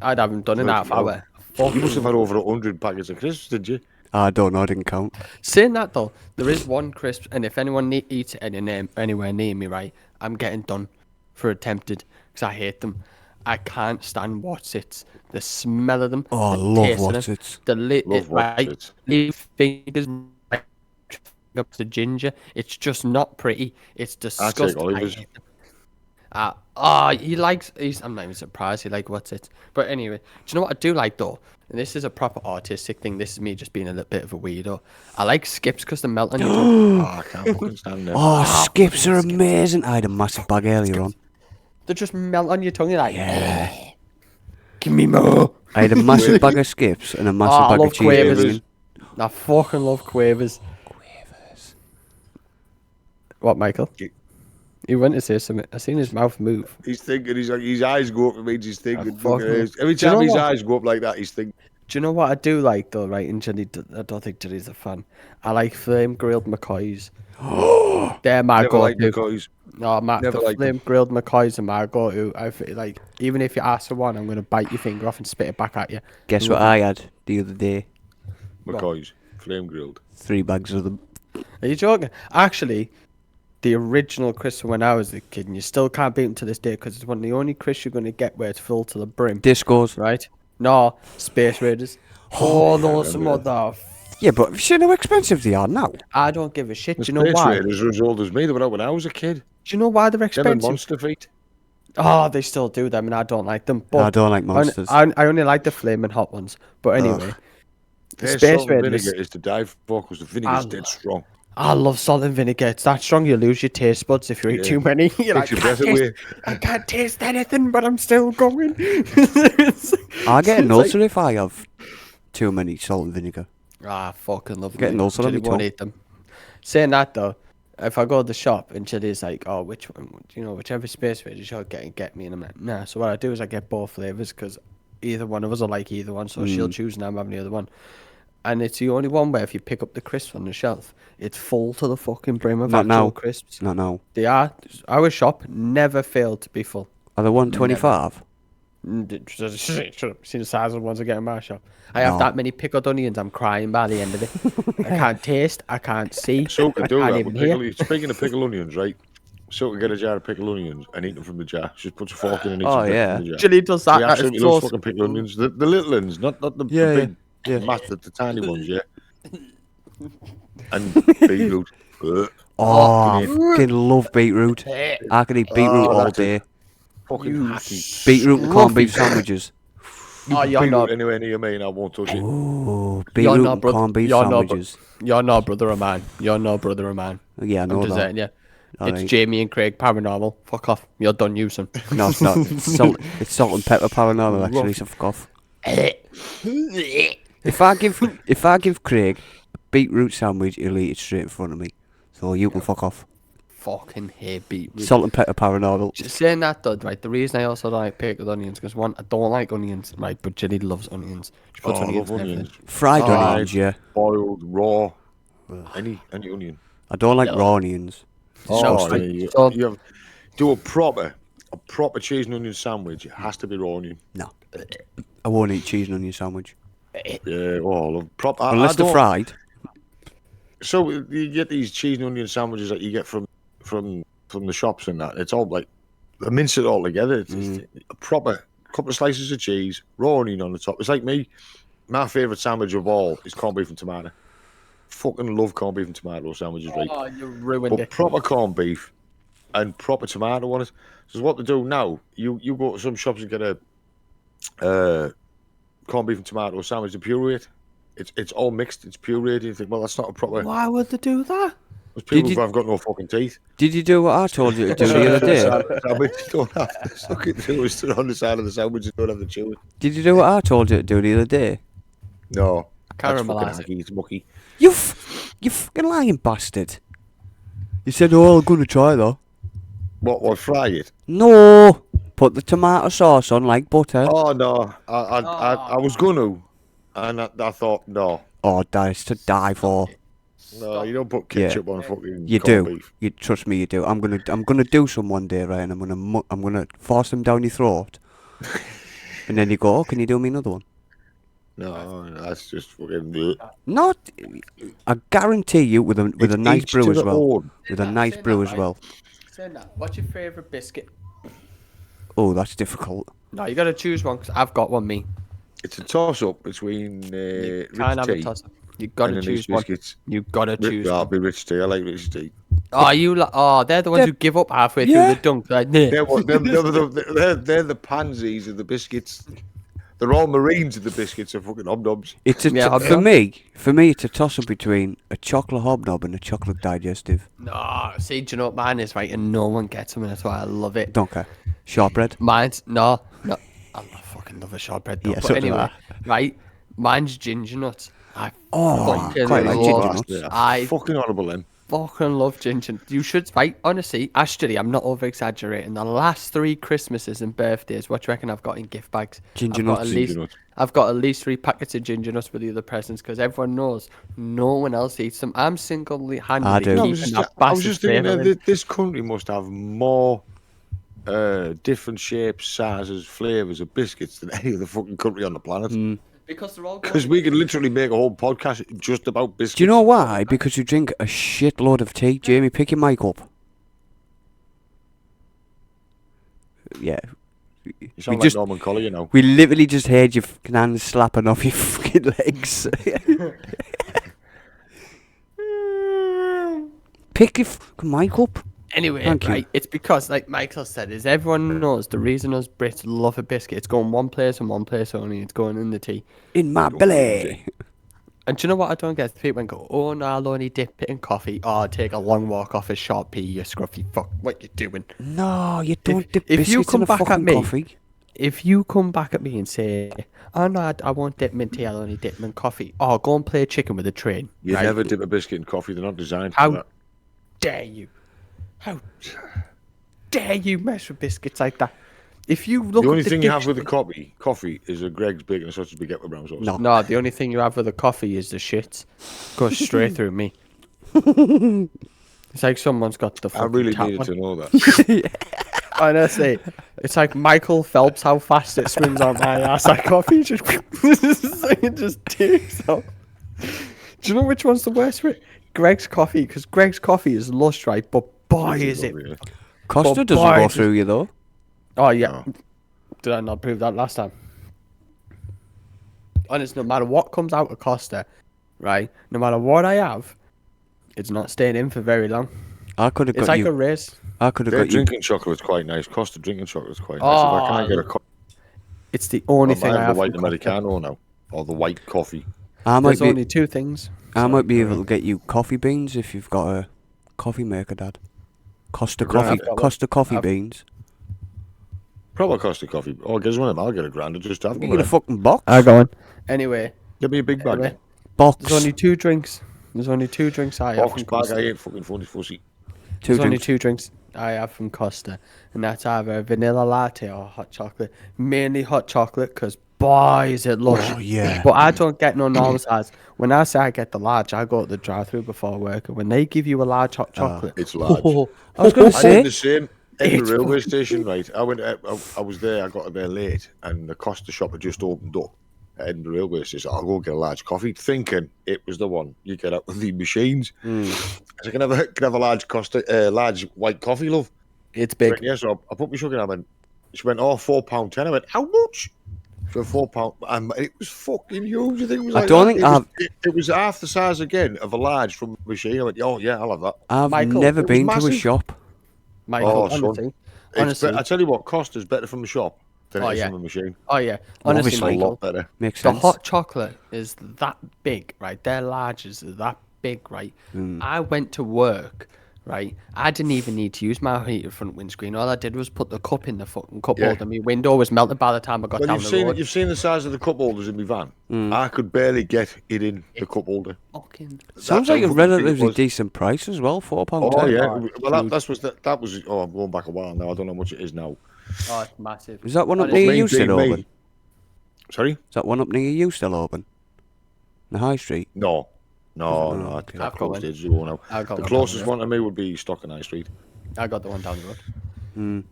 A: I'd have them done in half
C: Well,
A: hour.
C: You must have had over 100 packets of crisps, did you?
B: I don't know, I didn't count.
A: Saying that though, there is one crisp, and if anyone eats it anywhere near me, right, I'm getting done for attempted because I hate them. I can't stand What's-Its. The smell of them.
B: Oh, I
A: the
B: love
A: taste of them,
B: What's-Its.
A: The lit,
C: Love
A: right?
C: What's-Its.
A: Leave fingers right up to ginger. It's just not pretty. It's disgusting.
C: Oliver's.
A: hate them. I'm not even surprised he like What's-It. But anyway, do you know what I do like though? And this is a proper artistic thing. This is me just being a little bit of a weirdo. I like Skips because they melt on your tongue.
C: Oh, I can't fucking stand them.
B: Oh, skips are amazing. I had a massive bag earlier on.
A: They just melt on your tongue. You're like, yeah. Give me more.
B: I had a massive bag of skips and a massive
A: I
B: bag
A: love
B: of cheese.
A: Quavers.
B: onion.
A: I fucking love Quavers. What, Michael? He went to say something. I seen his mouth move.
C: He's thinking, he's like, his eyes go up, it means he's thinking.
A: fuck
C: Look at
A: him.
C: his- Every
A: Do you
C: time
A: know
C: his
A: what?
C: eyes go up like that, he's thinking.
A: Do you know what I do like though, right? And Jenny, I don't think Jenny's a fan. I like flame grilled McCoys. They're my
C: Never like
A: go-to.
C: McCoy's.
A: No, Matt,
C: Never
A: the
C: liked them.
A: flame grilled McCoys are my go-to. I feel like even if you ask for one, I'm gonna bite your finger off and spit it back at you.
B: Guess
A: Love
B: what
A: 'em.
B: I had the other day?
C: McCoy's flame grilled.
B: 3 bags of them.
A: Are you joking? Actually, the original crisps from when I was a kid, and you still can't beat them to this day because it's one of the only crisps you're gonna get where it's full to the brim.
B: Discos.
A: Right? No, Space Raiders. Oh, those mother.
B: Yeah, but have you seen how expensive they are now?
A: I don't give a shit.
C: The
A: Do you know
C: Space
A: why?
C: Raiders are as old as me. They were out when I was a kid.
A: Do you know why they're
C: Them and
A: expensive?
C: Monster Feet.
A: Oh, they still do them, and I don't like them. But
B: I don't like monsters.
A: I only like the flaming hot ones. But anyway, the
C: Their
A: Space
C: salt and
A: Raiders.
C: vinegar is to die for because the vinegar's
A: I
C: dead strong.
A: I love salt and vinegar. It's that strong you lose your taste buds if you eat
C: Yeah.
A: too many. You're like,
C: Takes your
A: "Can't
C: breath away.
A: I can't taste anything, but I'm still going.
B: I get an
A: It's like-
B: ulcer if I have too many salt and vinegar.
A: Ah, fucking love
B: Getting
A: them.
B: ulcer on
A: Chili
B: my
A: won't
B: tongue.
A: eat them. Saying that though, if I go to the shop and Chili's like, oh, which one, whichever Space Raiders you're getting, get me. And I'm like, nah. So what I do is I get both flavors because either one of us will like either one. So she'll choose and I'm having the other one. And it's the only one where if you pick up the crisps on the shelf, it's full to the fucking brim of
B: Not
A: actual
B: now.
A: crisps.
B: No, no.
A: They are. Our shop never failed to be full.
B: Are they 125?
A: See the size of the ones I get in my shop. I have
B: No.
A: that many pickled onions, I'm crying by the end of it. I can't taste, I can't see,
C: So
A: I
C: could do
A: can't
C: that
A: even
C: with
A: hear.
C: pickle. Speaking of pickled onions, right? So could get a jar of pickled onions and eat them from the jar. Just puts a fork in and eats
B: Oh,
C: them
B: yeah.
C: from the jar.
A: Chili does
C: He
A: that. That
C: absolutely
A: is
C: loves
A: so
C: fucking pickled onions. The little ones, not the,
B: Yeah,
C: the big,
B: yeah.
C: the tiny ones, yeah. And beetroot. Ugh.
B: Oh, I
C: fucking
B: fucking love beetroot. I can eat beetroot
C: Oh,
B: all
C: that's
B: day.
C: Fucking
A: You
C: hacky.
B: Beetroot and corned beef sandwiches.
A: Oh, you're
C: Beetroot
A: not,
C: anywhere near me and I won't touch it.
B: Oh,
A: You're
B: beetroot
A: not
B: and
A: bro-
B: corned beef
A: you're not bro-
B: sandwiches.
A: you're no brother of mine. You're no brother of mine.
B: Yeah, I
A: I'm
B: know
A: just
B: that.
A: saying, yeah. It's
B: Alright.
A: Jamie and Craig Paranormal. Fuck off. You're done using.
B: No, it's not. It's salt and pepper paranormal actually, so fuck off. If I give Craig a beetroot sandwich, he'll eat it straight in front of me. So you can fuck off.
A: Fucking hate beetroot.
B: Salt and pepper paranormal.
A: Just saying that though, right? The reason I also don't like pickled onions because one, I don't like onions, right? But Chili loves onions. She puts
C: Oh, I
A: onions
C: love
A: in everything.
C: onions.
B: Fried
C: Fried.
B: onions, yeah.
C: Boiled, raw. Any onion.
B: I don't like
A: No.
B: raw onions.
C: Oh,
A: So,
C: yeah, you,
A: so-
C: you have, do a proper cheese and onion sandwich. It has to be raw onion.
B: No. I won't eat cheese and onion sandwich.
C: Yeah, well, I love proper.
B: Unless they're fried.
C: So you get these cheese and onion sandwiches that you get from the shops and that. It's all like they mince it all together. It's a proper couple of slices of cheese, raw onion on the top. It's like me. My favourite sandwich of all is corned beef and tomato. Fucking love corned beef and tomato sandwiches, right?
A: Oh, you ruined
C: But
A: it.
C: proper corned beef and proper tomato on it. So what they do now, you go to some shops and get a corned beef and tomato sandwich to puree it. It's all mixed, it's pureed. You think, well, that's not a proper.
A: Why would they do that?
C: There's people
B: you-
C: who have got no fucking teeth.
B: Did you do what I told you to do the other day?
C: Sandwich, you don't have to suck it through. It's on the side of the sandwich. You don't have to chew it.
B: Did you do what I told you to do the other day?
C: No, that's fucking
A: Caramelise it.
C: hacky. It's mucky.
B: You fucking lying bastard. You said, oh, I'm going to try though.
C: What? Fry it?
B: No. Put the tomato sauce on like butter.
C: Oh no, I was gonna, and I thought no,
B: Oh, that's to die for.
C: no, you don't put
B: Yeah.
C: ketchup on fucking
B: You
C: corned
B: do.
C: beef.
B: You trust me, you do. I'm gonna do some one day, right? And I'm gonna force them down your throat. And then you go, oh, can you do me another one?
C: No, that's just fucking.
B: Not. I guarantee you, with a
C: It's
B: nice
C: each
B: brew
C: to
B: as
C: their
B: well.
C: own.
B: With a nice brew as well.
A: Saying that, what's your favourite biscuit?
B: Oh, that's difficult.
A: No, you got to choose one because I've got one, me.
C: It's a toss up between
A: You
C: rich
A: can't have a
C: tea
A: toss. You got
C: and
A: to
C: then these
A: choose one.
C: biscuits.
A: You got to choose
C: I'll
A: one.
C: be rich tea. I like rich tea.
A: Oh, they're the ones
B: They're-
A: who give up halfway
B: Yeah.
A: through the dunk. Like, nah.
C: They're the pansies of the biscuits. They're all marines of the biscuits are fucking hobnobs.
B: It's a
A: Yeah,
B: for
A: hobnob.
B: me, it's a toss up between a chocolate hobnob and a chocolate digestive.
A: No, see, do you know what mine is, right? And no one gets them, and that's why I love it.
B: Don't care. Shortbread.
A: Mine's no. I fucking love a shortbread though.
B: Yeah,
A: but
B: so do
A: anyway,
B: I.
A: right? Mine's ginger nuts. I
B: Oh,
A: fucking
B: quite like
A: love
B: ginger nuts.
C: Yeah,
A: I
C: fucking horrible then.
A: fucking love ginger. You should, right? Honestly, actually, I'm not over exaggerating. The last 3 Christmases and birthdays, what do you reckon I've got in gift bags?
B: Ginger
A: I've got
B: nuts.
A: at
C: Ginger
A: least,
C: nuts.
A: I've got at least 3 packets of ginger nuts for the other presents because everyone knows no one else eats them. I'm
B: I
A: single-handedly
B: do.
C: No,
A: keeping that
C: I was
A: bastard
C: just thinking
A: flavour in.
C: that this country must have more different shapes, sizes, flavors of biscuits than any other fucking country on the planet.
A: Because they're all
C: Because we could literally make a whole podcast just about biscuits.
B: Do you know why? Because you drink a shitload of tea. Jamie, pick your mic up. Yeah.
C: You sound
B: we
C: like
B: just-
C: Norman Collie, you know.
B: We literally just heard your fucking hands slapping off your fucking legs. Pick your fucking mic up.
A: Anyway,
B: Thank you.
A: right, it's because, like Michael said, is everyone knows the reason us Brits love a biscuit. It's going one place and one place only. It's going in the tea.
B: In my belly.
A: And do you know what I don't get? People go, oh no, I'll only dip it in coffee. Oh, I'll take a long walk off a short pea, you scruffy fuck. What you doing?
B: No, you don't dip
A: if you
B: biscuits
A: come
B: in a
A: back at
B: fucking
A: me-
B: coffee.
A: If you come back at me and say, oh no, I won't dip them in tea, I'll only dip them in coffee. Oh, go and play chicken with a train.
C: You
A: right?
C: never dip a biscuit in coffee. They're not designed for
A: How
C: that.
A: dare you? How dare you mess with biscuits like that? If you look
C: The only
A: at
C: thing you have with the
A: dictionary-
C: coffee is a Greg's bacon and sausage baguette with brown sauce.
B: No.
A: No, the only thing you have with the coffee is the shit. Goes straight through me. It's like someone's got the
C: I
A: fucking
C: really
A: tap
C: needed
A: on.
C: to know that.
A: Honestly, it's like Michael Phelps, how fast it swims on my ass. That coffee just, it just takes off. Do you know which one's the worst for it? Greg's coffee, because Greg's coffee is lush, right? But boy, is it.
C: Really.
B: Costa
A: But
B: doesn't
A: boy,
B: go
A: does-
B: through you though.
A: Oh, yeah.
C: No.
A: Did I not prove that last time? Honest, no matter what comes out of Costa, right? No matter what I have, it's not staying in for very long.
B: I could have
A: It's
B: got
A: like
B: you.
A: a race.
B: I could have
C: Their
B: got you.
C: drinking chocolate's quite nice. Costa drinking chocolate's quite nice. If I can't get a
A: Oh,
C: coffee,
A: It's the only
C: I
A: thing I
C: have the
A: have.
C: white
A: from Costa.
C: Americano now, or the white coffee.
B: I might
A: There's
B: be.
A: only 2 things.
B: I might be able to get you coffee beans if you've got a coffee maker, Dad. Costa
C: A grand.
B: coffee.
A: I've got
B: Costa coffee
A: I've-
B: beans.
C: Probably Costa coffee. Oh, get us one of them. I'll get a grand. Just have
B: You
C: one.
B: get a
C: of them.
B: fucking box.
A: I go on. Anyway,
C: Give me a big bag.
A: anyway,
B: Box.
A: there's only 2 drinks. There's only 2 drinks I have
C: Box
A: from
C: bag.
A: Costa.
C: I ain't fucking funny fussy.
B: Two
A: There's only
B: drinks.
A: 2 drinks I have from Costa, and that's either a vanilla latte or hot chocolate. Mainly hot chocolate, because boy, is it lush.
B: Oh, yeah.
A: But I don't get no normal size. When I say I get the large, I go to the drive-through before work, and when they give you a large hot chocolate,
C: It's large.
B: I was going to
C: I
B: say.
C: did the same in
A: It's
C: the railway station, right? I went. I was there. I got there late, and the Costa shop had just opened up at the railway station. I'll go get a large coffee, thinking it was the one you get out with the machines. I said, can I have a large Costa, large white coffee, love?
A: it's
C: She
A: big.
C: went, yeah, so I put my sugar in. I went. She went, oh, £4.10. I went, how much? For £4, and it was fucking huge. I think it was.
B: I
C: Like
B: don't
C: that.
B: think
C: it was,
B: I've-
C: it was half the size again of a large from the machine. I went, oh yeah, I'll have that.
B: I've
A: Michael,
B: never
C: it was
B: been to a
C: massive.
B: shop.
A: Michael,
C: Oh, son.
A: honestly.
C: It's
A: Honestly.
C: I tell you what, Costa's better from the shop than
A: Oh,
C: it is
A: yeah.
C: from the machine.
A: Oh, yeah. Honestly,
C: It's a
A: Michael.
C: lot better.
B: Makes
A: The
B: sense.
A: hot chocolate is that big, right? Their larges are that big, right? I went to work, right? I didn't even need to use my heated front windscreen. All I did was put the cup in the fucking cup
C: Yeah.
A: holder. My window was melted by the time I got
C: Well,
A: down the road.
C: you've seen the size of the cup holders in my van. I could barely get it in the cup holder.
A: Fucking...
B: Sounds
C: That's
B: like
C: how
B: a
C: fucking big it
B: relatively
C: was.
B: decent price as well. £4.
C: Oh yeah,
A: Oh,
C: well that was. Oh, I'm going back a while now. I don't know how much it is now.
A: Oh, it's massive.
B: Is that one up
A: Honestly,
B: near you
C: Me
B: still
C: being me-
B: open?
C: Sorry?
B: Is that one up near you still open? The High Street.
C: No,
B: Oh,
C: no. I
B: okay.
C: think I've
A: I've got
C: closed
A: one.
C: ages ago now.
A: I've got
C: The
A: one
C: closest
A: down
C: one to me would be Stockton High Street.
A: I got the one down the road.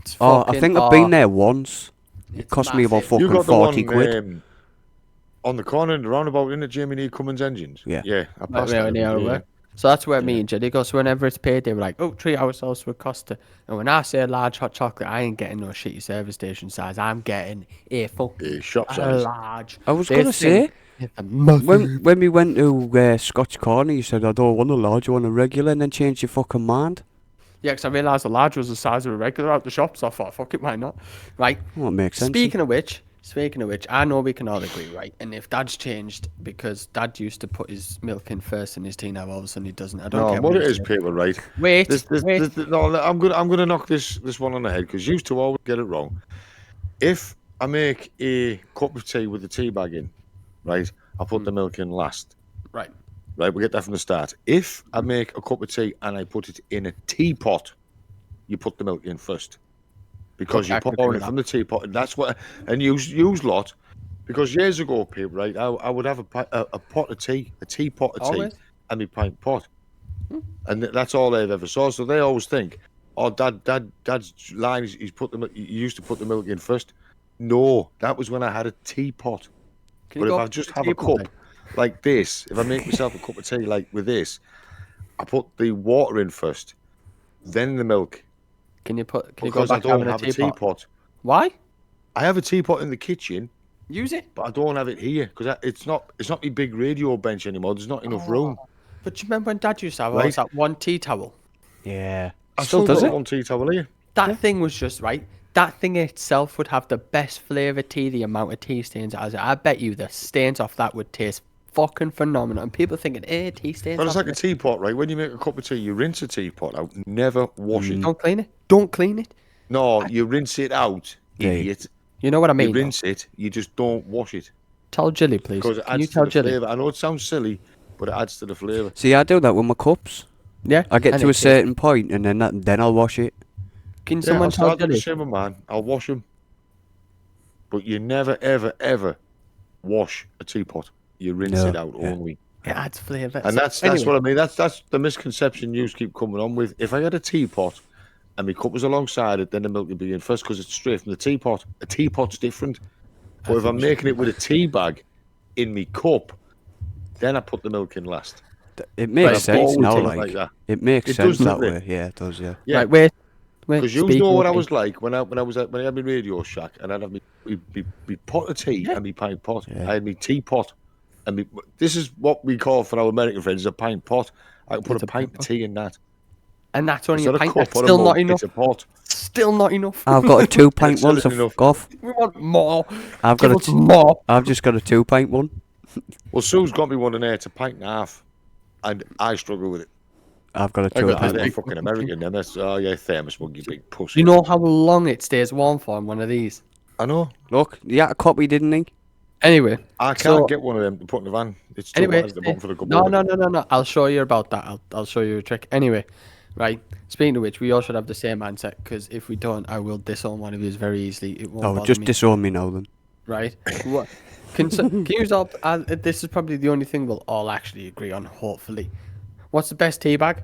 A: It's
B: Oh, I
A: fucking-
B: think I've been there once. It
A: it's
B: cost me about
A: massive.
B: fucking
C: You got the
B: 40
C: one
B: quid.
C: on the corner in the roundabout in the Jamie Lee Cummins engines.
B: Yeah.
C: yeah. I
A: Right
C: passed
A: where
C: that
A: near
C: every
A: our
C: day,
A: work. So that's where me and Jenny go. So whenever it's paid, they were like, "Oh, treat ourselves to a Costa." And when I say a large hot chocolate, I ain't getting no shitty service station size. I'm getting a fucking
C: shop
A: a
C: size.
A: large.
B: I was
A: This
B: going to say,
A: thing is a massive-
B: when we went to Scotch Corner, you said, I don't want a large, I want a regular, and then changed your fucking mind.
A: Yeah, because I realised the large was the size of a regular out the shop, so I thought, fuck it, why not? Right.
B: Well, it makes sense.
A: Speaking of which, I know we can all agree, right? And if Dad's changed, because Dad used to put his milk in first in his tea, now all of a sudden he doesn't. I don't
C: No,
A: get
C: what it
A: he's
C: is,
A: doing.
C: people, right?
A: Wait,
C: This, no, I'm gonna knock this one on the head because you used to always get it wrong. If I make a cup of tea with the tea bag in, right, I put the milk in last.
A: right.
C: right? We get that from the start. If I make a cup of tea and I put it in a teapot, you put the milk in first. Because you're
A: Okay, I can agree
C: pouring
A: with
C: it from the teapot, and that's what. And use lot, because years ago, people, right? I would have a pot of tea, a teapot of tea,
A: Always.
C: and my pint pot, and that's all they've ever saw. So they always think, oh, dad's line is he's put the he used to put the milk in first. No, that was when I had a teapot.
A: Can
C: But
A: you
C: if
A: go
C: I
A: for
C: just
A: the
C: have a
A: teapot
C: cup like this, if I make myself a cup of tea like with this, I put the water in first, then the milk,
A: Can you go
C: because I
A: back to having
C: don't
A: a
C: have a
A: teapot?
C: teapot.
A: Why?
C: I have a teapot in the kitchen,
A: Use it.
C: but I don't have it here because it's not my big radio bench anymore. There's not enough room,
A: But do you remember when Dad used to have
C: right?
A: always that one tea towel?
B: Yeah.
C: I
B: Still
C: still
B: does
C: got
B: it?
C: one tea towel here.
A: That thing was just right. That thing itself would have the best flavour tea, the amount of tea stains it has. I bet you the stains off that would taste fucking phenomenal. And people thinking, tea stains
C: But it's
A: off
C: like a
A: it.
C: teapot, right? When you make a cup of tea, you rinse a teapot out, never wash it.
A: Don't clean it. Don't clean it.
C: No, you rinse it out,
B: Yeah.
C: idiot.
A: You know what I
C: You
A: mean? though?
C: rinse it, you just don't wash it
A: Tell Jilly, please.
C: because it
A: Can you
C: adds to
A: tell
C: the
A: Jilly?
C: flavour. I know it sounds silly, but it adds to the flavour.
B: See, I do that with my cups.
A: Yeah.
B: I get
A: and
B: to
A: it
B: a
A: tastes-
B: certain point and then I'll wash it.
A: Can
C: Yeah,
A: someone
C: I'll
A: tell
C: start doing the
A: Jilly?
C: same with mine. I'll wash them, but you never, ever, ever wash a teapot. You rinse
B: No,
C: it out
B: yeah.
C: only.
A: It adds flavour.
C: And
A: So,
C: that's
A: anyway,
C: what I mean. That's the misconception you keep coming on with. If I had a teapot and my cup was alongside it, then the milk would be in first because it's straight from the teapot. A teapot's different. But if I'm making it with a tea bag in my cup, then I put the milk in last.
B: It makes
A: Right,
B: sense
C: always
B: now,
C: things
B: like,
C: like that.
B: it makes
C: It
B: sense
C: does,
B: that
C: doesn't
B: way.
C: it?
B: Yeah, it does. Yeah.
C: Yeah,
A: right, wait.
C: because you
A: speaking
C: know what
A: of
C: I
A: tea-
C: was like when I had my radio shack and I'd have me pot of tea and me pint pot.
B: Yeah.
C: I had me teapot, and this is what we call for our American friends a pint pot. I can put
A: It's
C: a
A: a
C: pint
A: pint
C: of tea in that.
A: And that's only
C: It's
A: a
C: not a
A: pint.
C: cup
A: That's
C: or a
A: still not
C: mug.
A: enough.
C: It's a pot.
A: Still not enough.
B: I've got a 2-pint one, so
C: It's enough.
B: fuck off.
A: We want more.
B: I've
A: Give
B: got
A: us more.
B: I've just got a 2-pint one.
C: Well, Sue's got me one in there. It's a pint and a half, and I struggle with it.
B: I've got a
A: I got
B: 2-pint
C: They're
B: one.
C: fucking American. Them. That's yeah, thermos mug, you big pussy.
A: Do you know how long it stays warm for in one of these?
C: I know.
B: Look, yeah, a copy, didn't he?
A: Anyway.
C: I can't
A: So-
C: get one of them to put in the van. It's too
A: Anyway,
C: hard at the bottom for the cupboard.
A: no. I'll show you about that. I'll show you a trick. Anyway, right. Speaking of which, we all should have the same mindset because if we don't, I will disown one of you very easily. It won't
B: Oh,
A: bother
B: just
A: me,
B: disown me now then.
A: right? What? Can you all? This is probably the only thing we'll all actually agree on. Hopefully, what's the best tea bag?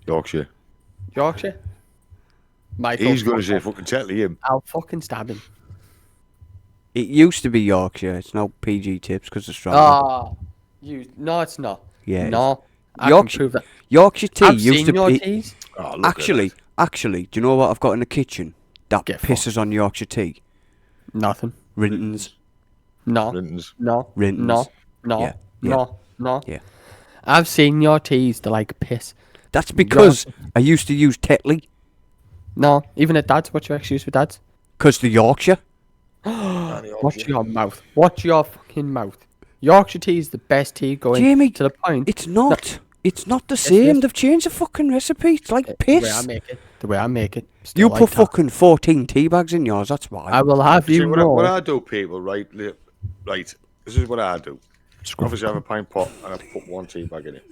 C: Yorkshire.
A: Yorkshire. Michael.
C: He's going to say fucking Tetley him.
A: I'll fucking stab him.
B: It used to be Yorkshire. It's now PG Tips because of stronger.
A: Ah, no, it's not.
B: Yeah,
A: no. I
B: Yorkshire-
A: can prove that.
B: Yorkshire tea
A: I've
B: used
A: seen
B: to
A: your
B: be.
A: teas.
C: Oh, look
B: Actually, do you know what I've got in the kitchen that
A: Get
B: pisses on Yorkshire tea?
A: Nothing.
B: Rintons.
A: No.
C: Rintons.
A: No.
B: Rintons.
A: No. No.
B: Yeah,
A: No. No.
B: Yeah.
A: I've seen your teas. They're like piss.
B: That's because I used to use Tetley
A: No. Even at Dad's. What's your excuse for Dad's?
B: because the Yorkshire.
A: Watch your mouth. Watch your fucking mouth. Yorkshire tea is the best tea going
B: Jamie,
A: to the point.
B: It's not. It's not the
A: it
B: same.
A: is.
B: They've changed the fucking recipe. It's like
A: The way I
B: piss.
A: make it. The way I make it. Still
B: You
A: like
B: put
A: that.
B: fucking 14 tea bags in yours. That's why.
A: I will have
C: See,
A: you
C: what
A: know.
C: I do, people, right? Right. This is what I do. Obviously, I have a pint pot and I put one tea bag in it.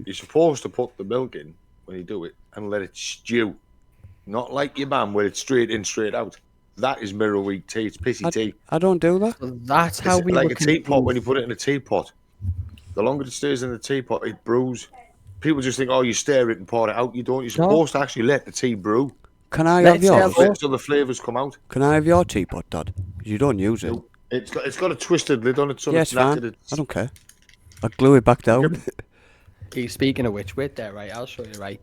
C: You're supposed to put the milk in when you do it and let it stew. Not like your man where it's straight in, straight out. That is mirror weak tea. It's pissy tea.
B: I don't do that.
A: That's how
C: It's
A: we
C: like
A: were
C: a teapot when you
A: confused.
C: put it in a teapot. The longer it stays in the teapot, it brews. People just think, oh, you stir it and pour it out. You don't. You're supposed to actually let the tea brew.
B: Can I
A: Let's
B: have
A: have
B: yours?
C: So the flavours come out.
B: Can I have your teapot, Dad? You don't use it.
C: It's got a twisted lid on it, so
B: Yeah,
C: it's
B: it's fine.
C: knackered.
B: I don't care. I'll glue it back down.
A: Speaking of which, wait there, right? I'll show you, right?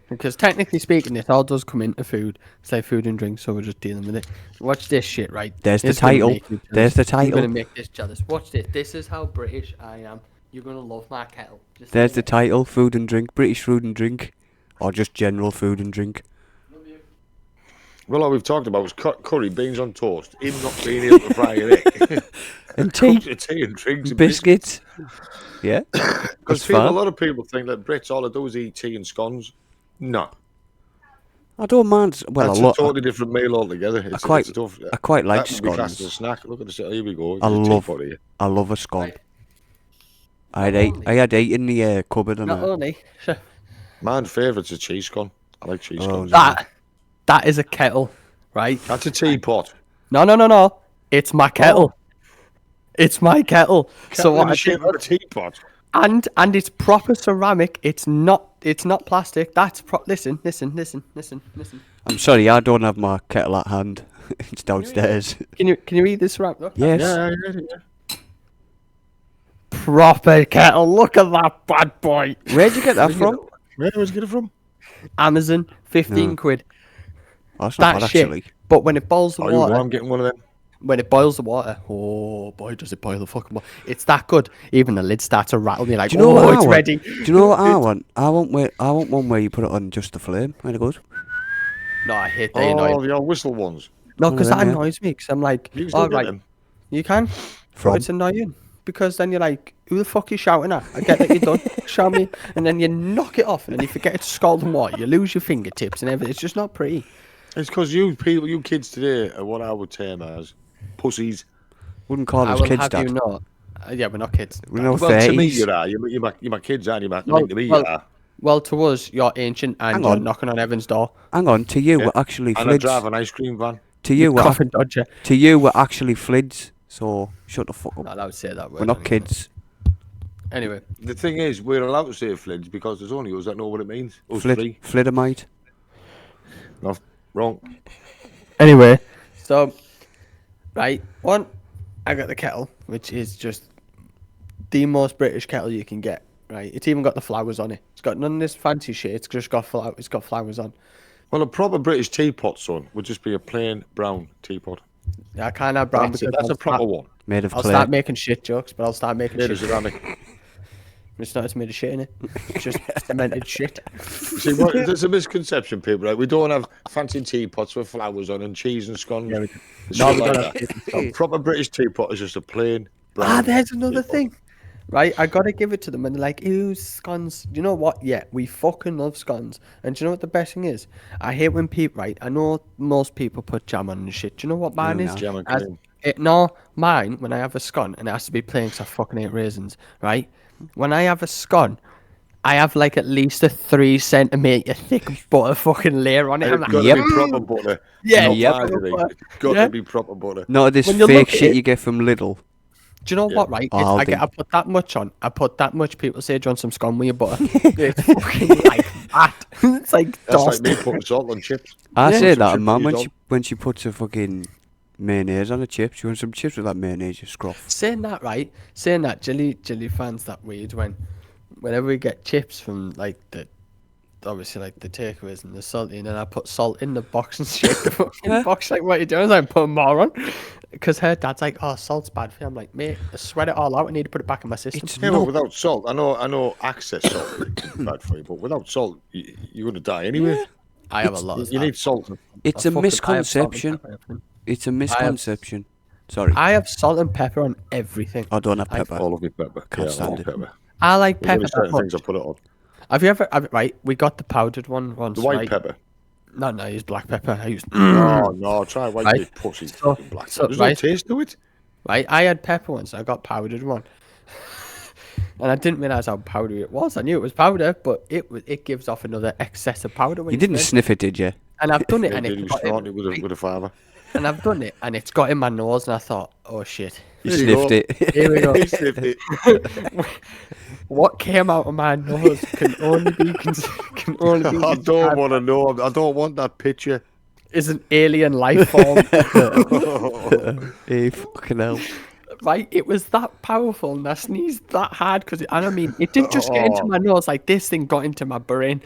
A: Because technically speaking, this all does come into food. It's like food and drink, so we're just dealing with it. Watch this shit, right?
B: There's the
A: It's gonna
B: title.
A: make you jealous.
B: There's the
A: You're
B: title.
A: gonna make this jealous. Watch this. This is how British I am. You're gonna love my kettle. Just
B: There's
A: so
B: the
A: you
B: title. Food and drink. British food and drink. Or just general food and drink.
C: Well, all we've talked about was curry, beans on toast, him not being able to fry an egg,
B: And tea.
C: cups of tea and drinks and
B: Biscuits. Yeah.
C: Because
B: That's
C: a
B: fine.
C: lot of people think that Brits all they do is eat tea and scones. No,
B: I don't mind. Well,
C: that's
B: a lot.
C: a totally different meal altogether. It's,
B: quite-
C: it's tough.
B: I quite like
C: that would be classed as a
B: scones.
C: snack. Look at this. Here we go.
B: I
C: There's a
B: love-
C: teapot here.
B: I love a scone.
A: Right.
B: I had 8 in the cupboard and
A: Not only
C: My favourite's a cheese scone. I like cheese
B: Oh,
C: scones.
B: no.
A: that is a kettle, right?
C: That's a teapot.
A: No. It's my kettle. It's my kettle. So
C: Kettle in
A: what
C: the
A: I
C: shape
A: did,
C: of a teapot.
A: and it's proper ceramic. It's not plastic. That's listen.
B: I'm sorry, I don't have my kettle at hand. It's downstairs.
A: Can you read this right? Look,
B: Yes.
C: Yeah.
A: proper kettle. Look at that bad boy.
B: Where'd you get that from?
C: Where did you get it from?
A: Amazon, 15 quid.
B: Oh, that's not
A: That
B: bad,
A: shit.
B: actually.
A: But when it boils the
C: Oh, you
A: water,
C: I'm getting one of them.
A: when it boils the water, oh boy, does it boil the fucking water. It's that good. Even the lid starts to rattle me like,
B: Do you know
A: oh,
B: what I
A: it's
B: want?
A: ready.
B: Do you know what I want? I want one where you put it on just the flame. Where it goes.
A: No, I hate they annoy.
C: Oh, the old whistle ones.
A: No,
B: one of
A: because
B: them,
A: that
B: yeah.
A: annoys me. Because I'm like,
C: You can still
A: all
C: get
A: right,
C: them.
A: you can.
B: From?
A: But it's annoying because then you're like, who the fuck are you shouting at? I get that you're done. Show me, and then you knock it off, and then you forget it's scalding water. You lose your fingertips and everything. It's just not pretty.
C: It's because you people, you kids today are what I would term as pussies.
B: Wouldn't call
A: I
B: us
A: will
B: kids,
A: have
B: Dad.
A: you know. Yeah, we're not kids.
B: We're no
C: Well, to me,
B: 30s.
C: you are. You're my kids, aren't you? I
A: Well,
C: mean, to me,
A: well,
C: you are.
A: Well, to us, you're ancient and
B: Hang
A: you're
B: on.
A: knocking on heaven's door.
B: Hang on, to you
C: Yeah.
B: we're actually
C: And I drive
B: flids.
C: an ice cream van.
B: To you we're
A: Coffin dodger.
B: to you we're actually flids. So shut the fuck up.
A: Not allowed to say that word.
B: We're not
A: anyway.
B: kids.
A: Anyway,
C: The thing is, we're allowed to say flids because there's only us that know what it means. Us
B: Flid,
C: three.
B: Flidamite.
C: No, wrong.
A: Anyway, so right, I got the kettle, which is just the most British kettle you can get. Right, it's even got the flowers on it. It's got none of this fancy shit. It's just got It's got flowers on.
C: Well, a proper British teapot, son, would just be a plain brown teapot.
A: Yeah, I can't have brown
C: That's, it.
A: because
C: That's a proper one.
B: Made of
A: I'll
B: clay.
A: start making shit jokes, but I'll start making
C: Made of
A: shit.
C: ceramic.
A: It's not. It's made of shit in it. It's just cemented shit.
C: See, there's a misconception, people. Right? We don't have fancy teapots with flowers on and cheese and scones.
A: No,
C: Stuff
A: we
C: like
A: don't have
C: that. A proper British teapot is just a plain brown.
A: Ah, there's another
C: teapot.
A: thing. Right, I gotta give it to them, and they're like, "Ew, scones." Do you know what? Yeah, we fucking love scones. And do you know what the best thing is? I hate when people. Right, I know most people put jam on and shit. Do you know what mine is?
C: Jam and
A: As-
C: cream.
A: No, mine. When I have a scone, and it has to be plain because I fucking hate raisins. Right, when I have a scone, I have like at least a 3 centimeter thick butter fucking layer on it.
C: And
A: I'm
C: it's
A: like,
C: got to be proper butter.
A: Yeah,
C: Not
B: yep.
C: margarine.
A: Proper
C: It's got
A: yeah.
C: to be proper butter.
B: Not this
A: When you
B: fake
A: look at
B: shit
A: it-
B: you get from Lidl.
A: Do you know
C: Yeah.
A: what, right?
B: Oh,
A: I put that much on. I put that much. People say, "Do you want some scone with your butter?" It's fucking like that. It's like
C: That's like me
A: dust.
C: putting salt on chips.
B: I
A: Yeah.
B: say
C: Some
B: that,
C: chips
B: and Mum,
C: you don't.
B: when she puts a fucking mayonnaise on the chips, you want some chips with that mayonnaise, you scruff.
A: Saying that, right? Saying that, Jilly finds that weird whenever we get chips from like obviously like the takeaways and the salty, and then I put salt in the box and shake the fucking box. Like, what are you doing? Like, put more on. Because her dad's like, "Oh, salt's bad for you." I'm like, "Mate, I sweat it all out. I need to put it back in my system."
B: It's
C: Yeah, but
B: not.
C: without salt, I know excess salt is bad for you, but without salt, you're going to die anyway.
A: I have a lot of
C: You
A: that.
C: need salt.
B: It's
A: I
B: a
A: fucking- I have salt and
B: misconception.
A: pepper on everything.
B: It's a misconception. Sorry,
A: I have salt and pepper on everything.
B: I don't have
A: I-
B: pepper.
C: All of your pepper.
B: Can't
C: Yeah, I
B: stand
C: love
B: it.
C: pepper.
A: I like
C: There's
A: pepper
C: only
A: that
C: certain
A: much.
C: things I put it on.
A: Have you ever? Right, we got the powdered one once.
C: The white
A: right?
C: pepper.
A: No, I used black pepper. I used.
C: Oh no, try white
A: Right.
C: you pussy.
A: So-
C: Fucking black.
A: so,
C: There's
A: right.
C: no taste to it.
A: Right, I had pepper once. I got powdered one, and I didn't realize how powdery it was. I knew it was powder, but it gives off another excess of powder. When
B: You didn't
A: smell
B: sniff it, did you?
A: it. And I've done it,
C: Yeah,
A: and
C: dude, he
A: it
C: was
A: got
C: starting
A: in,
C: it with a fiver.
A: and I've done it, and it's got in my nose, and I thought, oh shit,
B: You
C: There you
B: sniffed
C: go.
B: it.
A: here we go.
C: He sniffed it.
A: What came out of my nose can only be can only be
C: I don't
A: described
C: want to know. I don't want that picture.
A: as an alien life form.
B: Hey, fucking hell.
A: Right, it was that powerful, and I sneezed that hard because, and I mean, it didn't just get into my nose, like this thing got into my brain.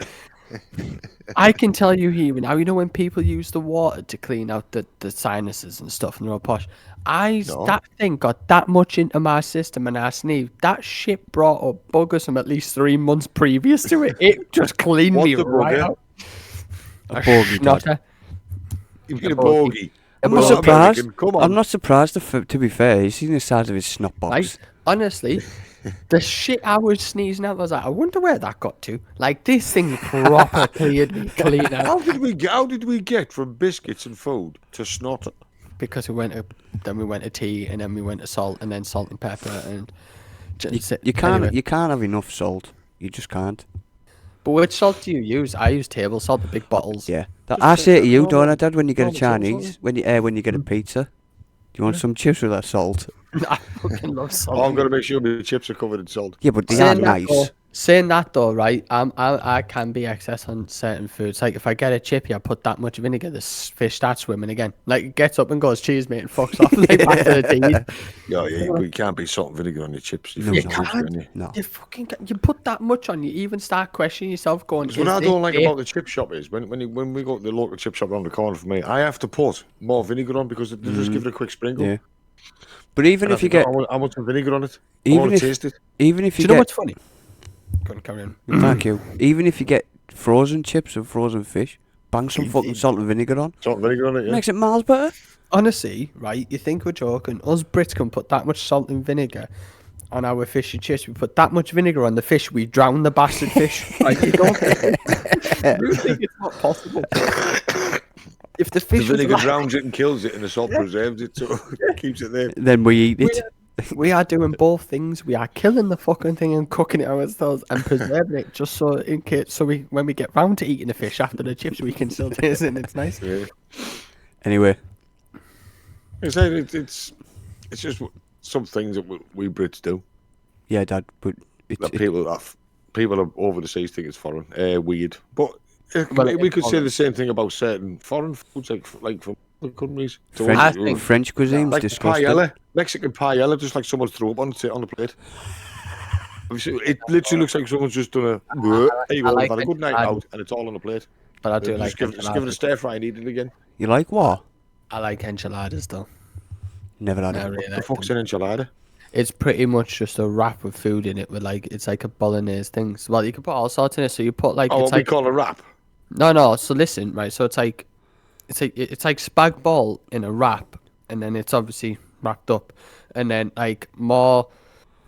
A: I can tell you here now, you know when people use the water to clean out the sinuses and stuff and they're all posh,
C: No.
A: that thing got that much into my system and I sneezed. That shit brought up buggers from at least 3 months previous to it. It just cleaned me
C: What's the
A: right
C: bugger?
A: out.
B: A bogey, Dad.
A: schnotter.
C: You mean a
A: bogey.
C: bogey?
B: I'm
C: Well,
B: not surprised.
C: American, come on.
B: I'm not surprised. To be fair, he's seen the size of his snot box.
A: Like, honestly, the shit I was sneezing out, I was like, I wonder where that got to. Like, this thing proper cleared me clean out.
C: How did we get from biscuits and food to snot?
A: Because then we went to tea, and then we went to salt, and then salt and pepper, and
B: You can't have enough salt. You just can't.
A: But which salt do you use? I use table salt, the big bottles.
B: Yeah.
C: Just
B: I say to
C: take
B: you,
C: normal-
B: don't I, Dad, when you get a
C: normal table
B: Chinese,
C: salt.
B: when you get a pizza, do you want some chips with that salt?
A: I fucking love salt.
C: Oh, I'm gonna make sure my chips are covered in salt.
B: Yeah, but they are
A: Saying
B: nice.
A: that though, right? I can be excess on certain foods. Like if I get a chippy, I put that much vinegar, the fish starts swimming again. Like it gets up and goes, cheese mate, and fucks off like after the day.
C: Yeah, but you can't be salt and vinegar on your chips.
B: No,
A: You
B: no,
A: can't.
C: You?
B: No.
A: You fucking you put that much on, you even start questioning yourself, going.
C: What I don't like about the chip shop is when we go to the local chip shop around the corner from me, I have to put more vinegar on because they just give it a quick sprinkle.
B: Yeah. But even
C: And
B: if
C: I
B: you
C: think,
B: get,
C: "Oh, I want some vinegar on it. I
B: even
C: want
B: if
C: to taste it.
B: even if
A: Do
B: you
A: you know
B: get,
A: what's funny? Go on, carry on.
B: thank you. Even if you get frozen chips and frozen fish, bang some fucking salt and vinegar on.
C: Salt and vinegar on it, yeah.
B: Makes it miles better.
A: Honestly, right? You think we're joking? Us Brits can put that much salt and vinegar on our fish and chips. We put that much vinegar on the fish, we drown the bastard fish. Right? You don't you think it's not possible? If the
C: The
A: fish was
C: vinegar
A: alive,
C: drowns it and kills it, and the salt preserves it, so it keeps it there.
B: Then we eat it.
A: we are doing both things. We are killing the fucking thing and cooking it ourselves and preserving it just so in case, so we when we get round to eating the fish after the chips, we can still taste it and it's nice.
C: Yeah.
B: Anyway,
C: It's just some things that we Brits do.
B: yeah, Dad, but
C: That people are over the seas think it's foreign, weird. But
A: Well,
C: we could say
A: foreign.
C: the same thing about certain foreign foods, like from other countries.
A: I think-
B: French cuisine's
C: like
B: disgusting.
C: paella, Mexican paella, just like someone's threw up on the plate. It literally looks like someone's just done a. There you go,
A: like
C: had a good night
A: enchiladas.
C: out, and it's all on the plate.
A: But I do
C: Just
A: like
C: give it a stir fry and eat it again.
B: You like what?
A: I like enchiladas though.
B: Never had
A: I
B: it.
A: really
C: The
A: like
C: fuck's
A: them.
C: an enchilada?
A: It's pretty much just a wrap with food in it with like it's like a bolognese thing. So, well, you can put all sorts in it. So you put like
C: Oh,
A: it's
C: what we
A: like
C: call a wrap.
A: no. So listen, right? So it's like spag bol in a wrap, and then it's obviously wrapped up, and then like more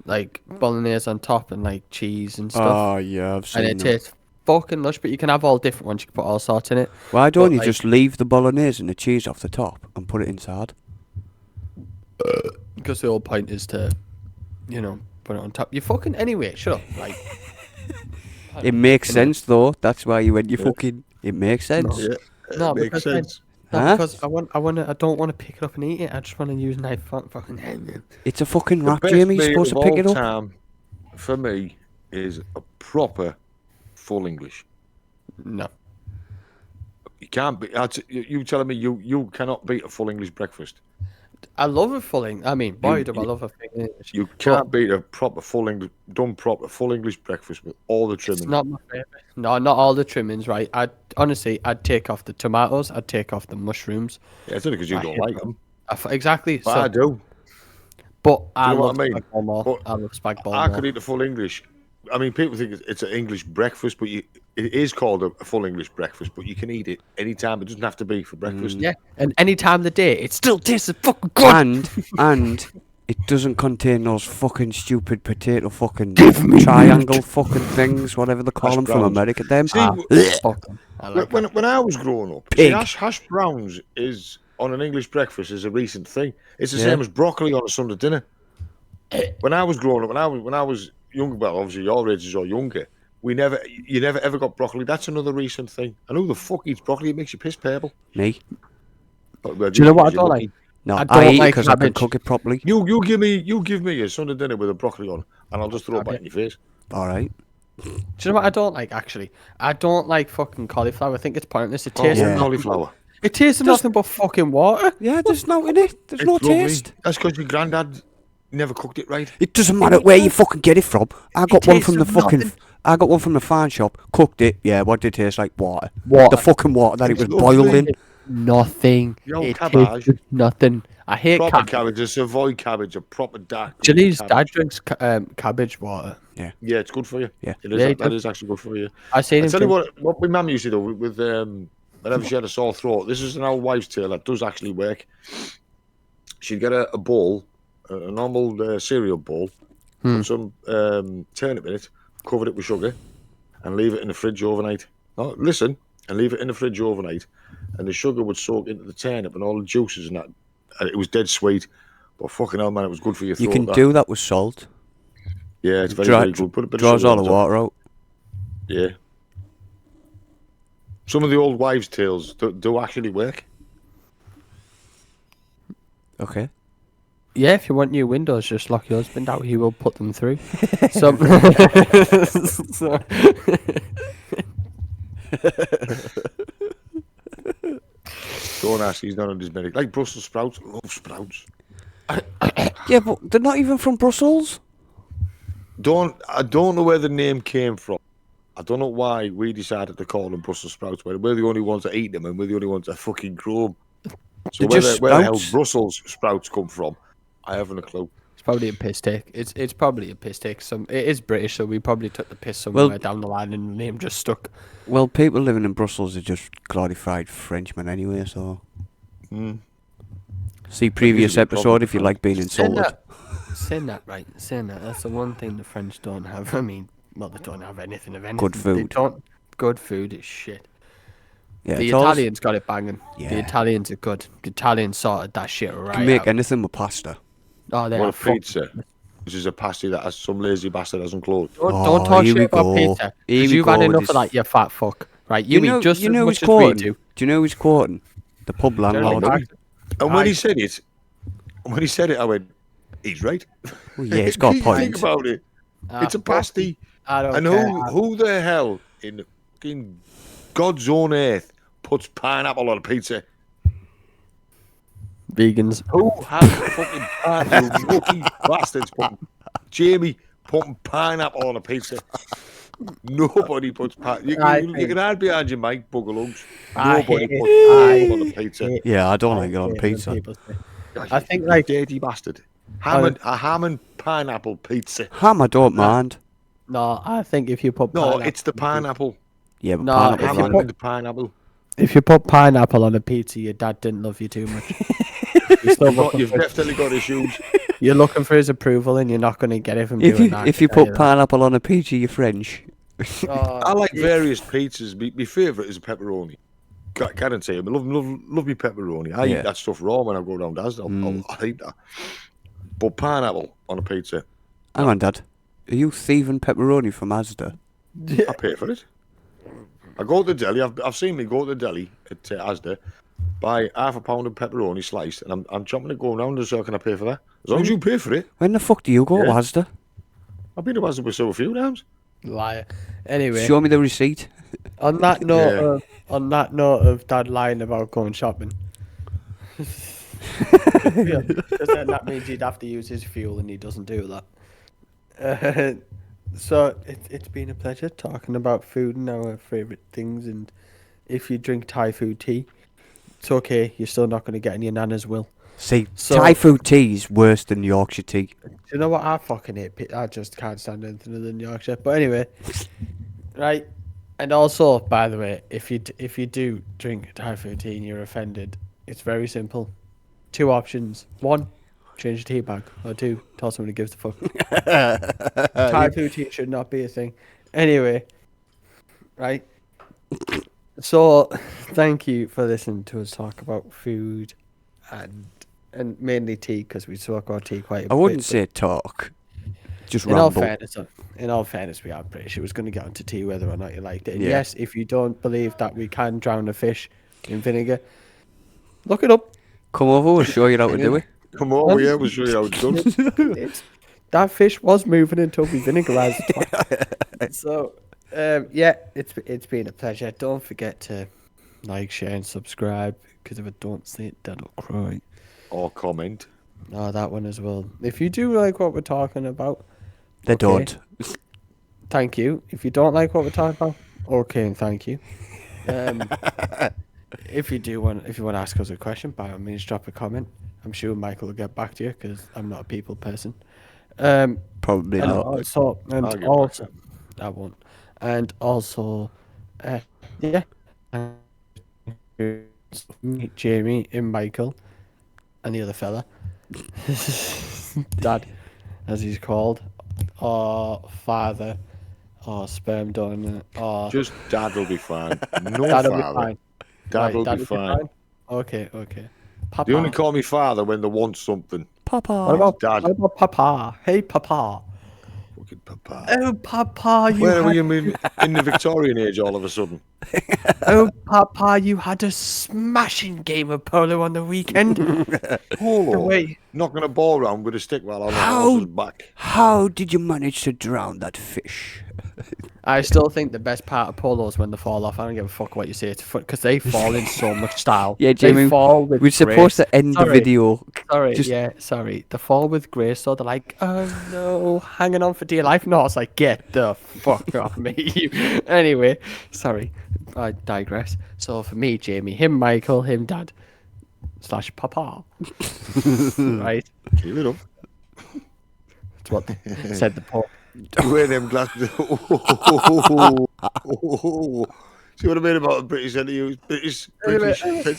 A: like bolognese on top and like cheese and stuff.
B: Oh yeah, I've seen
A: And it
B: them.
A: tastes fucking lush, but you can have all different ones. You can put all sorts in it.
B: Why don't
A: but,
B: you
A: like-
B: just leave the bolognese and the cheese off the top and put it inside?
A: Because the whole point is to, put it on top. You fucking anyway. Shut up. Like
B: It makes sense though. That's why you went. You fucking. It makes sense.
C: Yeah,
A: No,
C: it makes
A: because then-
C: sense.
A: no,
B: Huh?
A: because I don't want to pick it up and eat it. I just want to use a knife. Fucking hand.
B: It's a fucking
C: The
B: wrap,
C: best
B: Jamie. You're
C: meal
B: supposed to
C: of
B: pick
C: all
B: it up.
C: time, for me, is a proper full English.
A: No.
C: You can't be. You telling me you cannot beat a full English breakfast?
A: I love a full English. I mean, boy, do I love a full English.
C: You can't beat a proper full English full English breakfast with all the
A: It's
C: trimmings.
A: not my favorite. No, not all the trimmings, right? I'd take off the tomatoes. I'd take off the mushrooms.
C: Yeah, it's only because you
A: I
C: don't
A: hate
C: like
A: them.
C: them.
A: Exactly.
C: But
A: So,
C: I do.
A: but I
C: you know
A: love
C: what I mean?
A: spag bol more.
C: But
A: I love spag bol
C: I
A: more.
C: could eat a full English. I mean, people think it's an English breakfast, but it is called a full English breakfast. But you can eat it anytime. It doesn't have to be for breakfast.
A: Yeah, and any time of the day, it still tastes fucking good.
B: And it doesn't contain those fucking stupid potato fucking triangle fucking things, whatever they call
C: Hash
B: them from
C: browns.
B: America. Them.
C: See,
A: Fucking, I like
C: when I was growing up,
B: Pig.
C: hash browns is on an English breakfast is a recent thing. It's the
B: Yeah.
C: same as broccoli on a Sunday dinner. When I was growing up, when I was younger, well, obviously your ages or younger, you never ever got broccoli. That's another recent thing. And who the fuck eats broccoli? It makes you piss purple.
B: Me?
C: Do
A: Do you know what I don't like?
B: No,
A: I
B: I,
A: don't
B: eat
A: like
B: because I can
A: cabbage.
B: cook it properly.
C: You give me a Sunday dinner with a broccoli on, and I'll just throw it back in your face.
B: All right.
A: Do you know what I don't like? Actually, I don't like fucking cauliflower. I think it's pointless. It
C: Oh,
A: tastes.
B: yeah.
C: cauliflower.
A: It tastes of nothing but fucking water.
B: Yeah, there's no in it. There's
C: It's
B: no
C: lovely.
B: taste.
C: That's because your granddad never cooked it right.
B: It doesn't matter where you fucking get it from. I got one
A: tastes
B: from the
A: of
B: fucking.
A: nothing.
B: I got one from the farm shop. Cooked it. Yeah, what did it taste like? Water.
A: Water.
B: The fucking water that it
C: It's
B: was boiled
C: lovely.
B: in.
A: Nothing.
C: The old
A: It
C: cabbage.
A: tastes nothing. I hate
C: Proper
A: cabbage.
C: cabbage, a Savoy cabbage, a proper dark.
A: Jalil's
C: cabbage.
A: dad drinks cabbage water.
C: Yeah, it's good for you.
B: Yeah.
C: It is.
A: Yeah, he
C: That
A: does.
C: is actually good for you.
A: I seen
C: I
A: him.
C: tell you
A: drink-
C: what my mum used to do with whenever she had a sore throat. This is an old wives' tale that does actually work. She'd get a bowl, a normal cereal bowl, put some turnip in it, cover it with sugar, and leave it in the fridge overnight. No, listen, and leave it in the fridge overnight, and the sugar would soak into the turnip and all the juices and that. And it was dead sweet, but fucking hell, man, it was good for your throat.
B: You can
C: that.
B: do that with salt.
C: Yeah, it's very,
B: Dry-
C: very good. Put a bit
B: Draws
C: of
B: all
C: salt
B: the
C: on top.
B: water out.
C: Yeah. Some of the old wives' tales do actually work.
B: Okay.
A: Yeah, if you want new windows, just lock your husband out. He will put them through. So, so-
C: Don't ask, he's not on his medic. Like Brussels sprouts, love sprouts.
B: Yeah, but they're not even from Brussels.
C: I don't know where the name came from. I don't know why we decided to call them Brussels sprouts, but we're the only ones that eat them and we're the only ones that fucking grow them. So
B: They're just
C: where the hell
B: sprouts.
C: Brussels sprouts come from, I haven't a clue.
A: it's probably a piss take. It's probably a piss take. It is British, so we probably took the piss somewhere down the line, and the name just stuck.
B: Well, people living in Brussels are just glorified Frenchmen anyway, so...
C: Mm.
B: See previous
C: usually probably
B: episode if you
C: French.
B: like being insulted.
A: Saying that, that's the one thing the French don't have. I mean, well, they don't have anything of anything.
B: Good
A: They
B: food.
A: don't. Good food is shit.
B: Yeah,
A: The
B: it's always-
A: Italians got it banging.
B: Yeah.
A: The Italians are good. The Italians sorted that shit right
B: can make
A: out.
B: anything with pasta.
A: Oh, they
C: What
A: are
C: a pizza. This is a pasty that has some lazy bastard hasn't closed.
A: Don't
B: Oh,
A: talk
B: here
A: shit
B: we
A: about
B: go.
A: pizza.
B: Here
A: Because
B: we
A: you've had
B: go,
A: enough
B: this-
A: of that, you fat fuck. Right, you eat just
B: you
A: as
B: know
A: much
B: who's
A: as we
B: quoting?
A: do.
B: Do you know who's quoting? The pub landlord.
C: know. And when
A: Aye.
C: he said it, I went, he's right.
B: Well, yeah, it's got
C: Think
B: points.
C: about it. It's a pasty.
A: I don't
C: And
A: care.
C: who the hell in fucking God's own earth puts pineapple on a pizza?
A: Vegans.
C: Who has fucking pineapple? You lucky bastards putting pineapple on a pizza. Nobody puts pineapple. You can hide behind your mic, buggerlugs. Nobody puts pineapple on a pizza.
B: Yeah, I don't like it on
A: hate when
B: pizza.
A: people say- I think like
C: Dirty bastard.
A: Oh,
C: A ham and pineapple pizza.
B: Ham, I don't mind.
A: no, I think if you put
C: No,
A: pineapple
C: it's the pineapple.
B: Yeah, but
A: No,
B: pineapple's
A: if
C: Ham
A: you
B: on
C: and
B: it.
C: the pineapple.
A: if you put pineapple on a pizza, your dad didn't love you too much. You're, still looking
C: You've
A: for,
C: definitely got issues.
A: you're looking for his approval, and you're not going to get it from
B: If
A: doing
B: you
A: that.
B: if you
A: I can
B: put
A: tell
B: pineapple on a pizza, you're French.
A: that.
C: I like various pizzas. My favourite is a pepperoni. Guarantee I love me pepperoni. I
B: Yeah.
C: eat that stuff raw when I go down Asda. I eat that. But pineapple on a pizza,
B: Hang on, Dad. Are you thieving pepperoni from Asda?
C: I pay for it. I go to the deli. I've seen me go to the deli at Asda, buy half a pound of pepperoni sliced, and I'm jumping it going round and so can I pay for that? As long as you pay for it.
B: When the fuck do you go to
C: Yeah.
B: Asda?
C: I've been to Asda with so a few times.
A: Liar. Anyway,
B: Show me the receipt.
A: on that note,
C: Yeah.
A: of Dad lying about going shopping. Yeah, 'cause then that means he'd have to use his fuel, and he doesn't do that. So it's been a pleasure talking about food and our favourite things. And if you drink Thai food tea, it's okay. You're still not going to get any nana's will.
B: See,
A: So-
B: Thai food tea is worse than Yorkshire tea.
A: Do you know what? I fucking hate. I just can't stand anything other than Yorkshire. But anyway, right. And also, by the way, if you do drink Thai food tea and you're offended, it's very simple. 2 options. 1, change the tea bag. Or 2, tell someone who gives a fuck. Thai food tea should not be a thing. Anyway, right. So, thank you for listening to us talk about food and mainly tea, because we talk about tea quite a bit.
B: I wouldn't
A: but-
B: say talk. Just
A: in all
B: ramble.
A: fairness, we are British. It was going to get onto tea whether or not you liked it. And
B: Yeah.
A: yes, if you don't believe that we can drown a fish in vinegar, look it up.
B: Come over, we'll show you how to do it.
C: Come on, yeah, we'll show you how it's done.
A: That fish was moving until we vinegarized it. So, yeah, it's been a pleasure. Don't forget to like, share, and subscribe, because if I don't say it, Dad will cry.
C: Or comment.
A: Oh, that one as well. If you do like what we're talking about,
B: They
A: okay,
B: don't.
A: thank you. If you don't like what we're talking about, okay, and thank you. If you want to ask us a question, by all means, drop a comment. I'm sure Michael will get back to you, because I'm not a people person.
B: Probably
A: And
B: not.
A: also,
C: I'll get back
A: I won't. And also, yeah, meet Jamie and Michael and the other fella, Dad, as he's called, or father, or sperm donor, or
C: Just dad will be fine. No
A: Dad will
C: father.
A: be fine.
C: Dad
A: Right,
C: will
A: Dad
C: be fine.
A: Okay. Papa.
C: They only call me father when they want something.
B: Papa.
A: What about
C: Dad.
A: What about Papa? Hey, Papa.
C: Fucking papa.
A: Oh, Papa, you
C: Where were
A: had.
C: you in the Victorian age all of a sudden?
A: Oh, Papa, you had a smashing game of polo on the weekend.
C: Polo.
A: Wait.
C: Knocking a ball around with a stick while on a
B: How-
C: horse's back.
B: How did you manage to drown that fish?
A: I still think the best part of polo is when they fall off. I don't give a fuck what you say. It's because they fall in so much style.
B: Yeah,
A: They
B: Jamie,
A: fall with
B: we're supposed
A: grace.
B: to end the
A: Sorry.
B: video.
A: Sorry,
B: Just-
A: yeah, sorry. They fall with grace, so they're like, oh no, hanging on for dear life. No, it's like, get the fuck off me. Anyway, sorry, I digress. So for me, Jamie, him, Michael, him, Dad, / Papa. Right?
C: Keep it up.
A: That's what said the Pope.
C: You wear them glasses. See what I mean about the British interviews? British.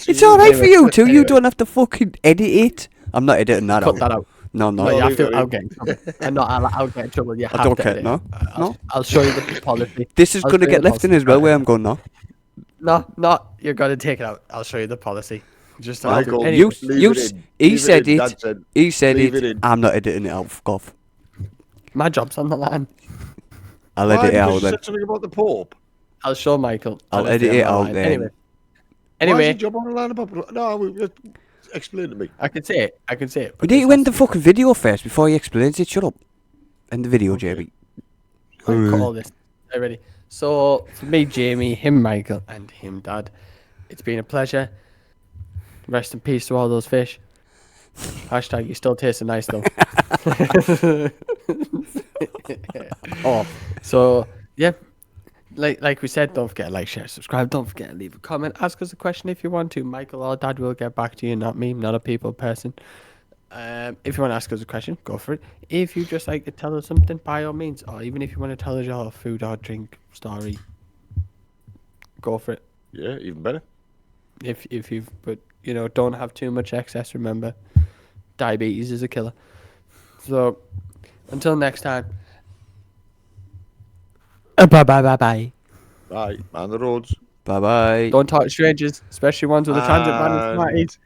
B: It's alright for you two. You don't have to fucking edit it. I'm not editing that
A: Cut
B: out.
A: that out.
B: No,
A: No,
B: no.
A: you have
C: leave
A: to.
C: it
A: I'll
C: in.
A: get in trouble. I'm not. I'll get in trouble. You have
B: I don't
A: to
B: care.
A: edit
B: No,
A: it.
B: no.
A: I'll show you the policy.
B: This is
A: I'll
B: gonna
A: show you
B: get
A: the
B: left in
A: policy.
B: as well. Where I'm going now.
A: No, you're gonna take it out. I'll show you the policy. Just
C: Michael,
A: anyway.
B: You he said it.
C: Dad said,
B: He said
C: leave
B: it.
C: it in.
B: I'm not editing it out. Fuck off.
A: My job's on the line.
B: I'll
C: Why?
B: edit it
C: Because
B: out
C: you
B: then.
C: said something about the Pope.
A: I'll show Michael.
B: I'll
A: and
B: edit
A: it's
B: it
A: on the
B: out
A: line.
B: then.
A: Anyway.
C: Why is
A: Anyway,
C: your job on the line about? No, explain to me.
A: I can say it. I can say it.
B: We
A: but
B: need
A: this
B: to end
A: has
B: the fucking video first before he explains it. Shut up. End the video,
C: Okay.
B: Jamie.
A: I'll cut all this. Are you ready? So, for me, Jamie, him, Michael, and him, Dad, it's been a pleasure. Rest in peace to all those fish. Hashtag, you still tasting nice, though.
B: Oh,
A: So, yeah. Like we said, don't forget to like, share, subscribe. Don't forget to leave a comment. Ask us a question if you want to. Michael or Dad will get back to you, not me, not a people person. If you want to ask us a question, go for it. If you just like to tell us something, by all means. Or even if you want to tell us your food or drink story, go for it.
C: Yeah, even better.
A: If you've, but you know, don't have too much excess. Remember, diabetes is a killer. So, until next time. Bye.
C: Right, man the roads.
B: bye bye.
A: Don't talk to strangers, especially ones with a transit ban and
C: And-
A: smarties.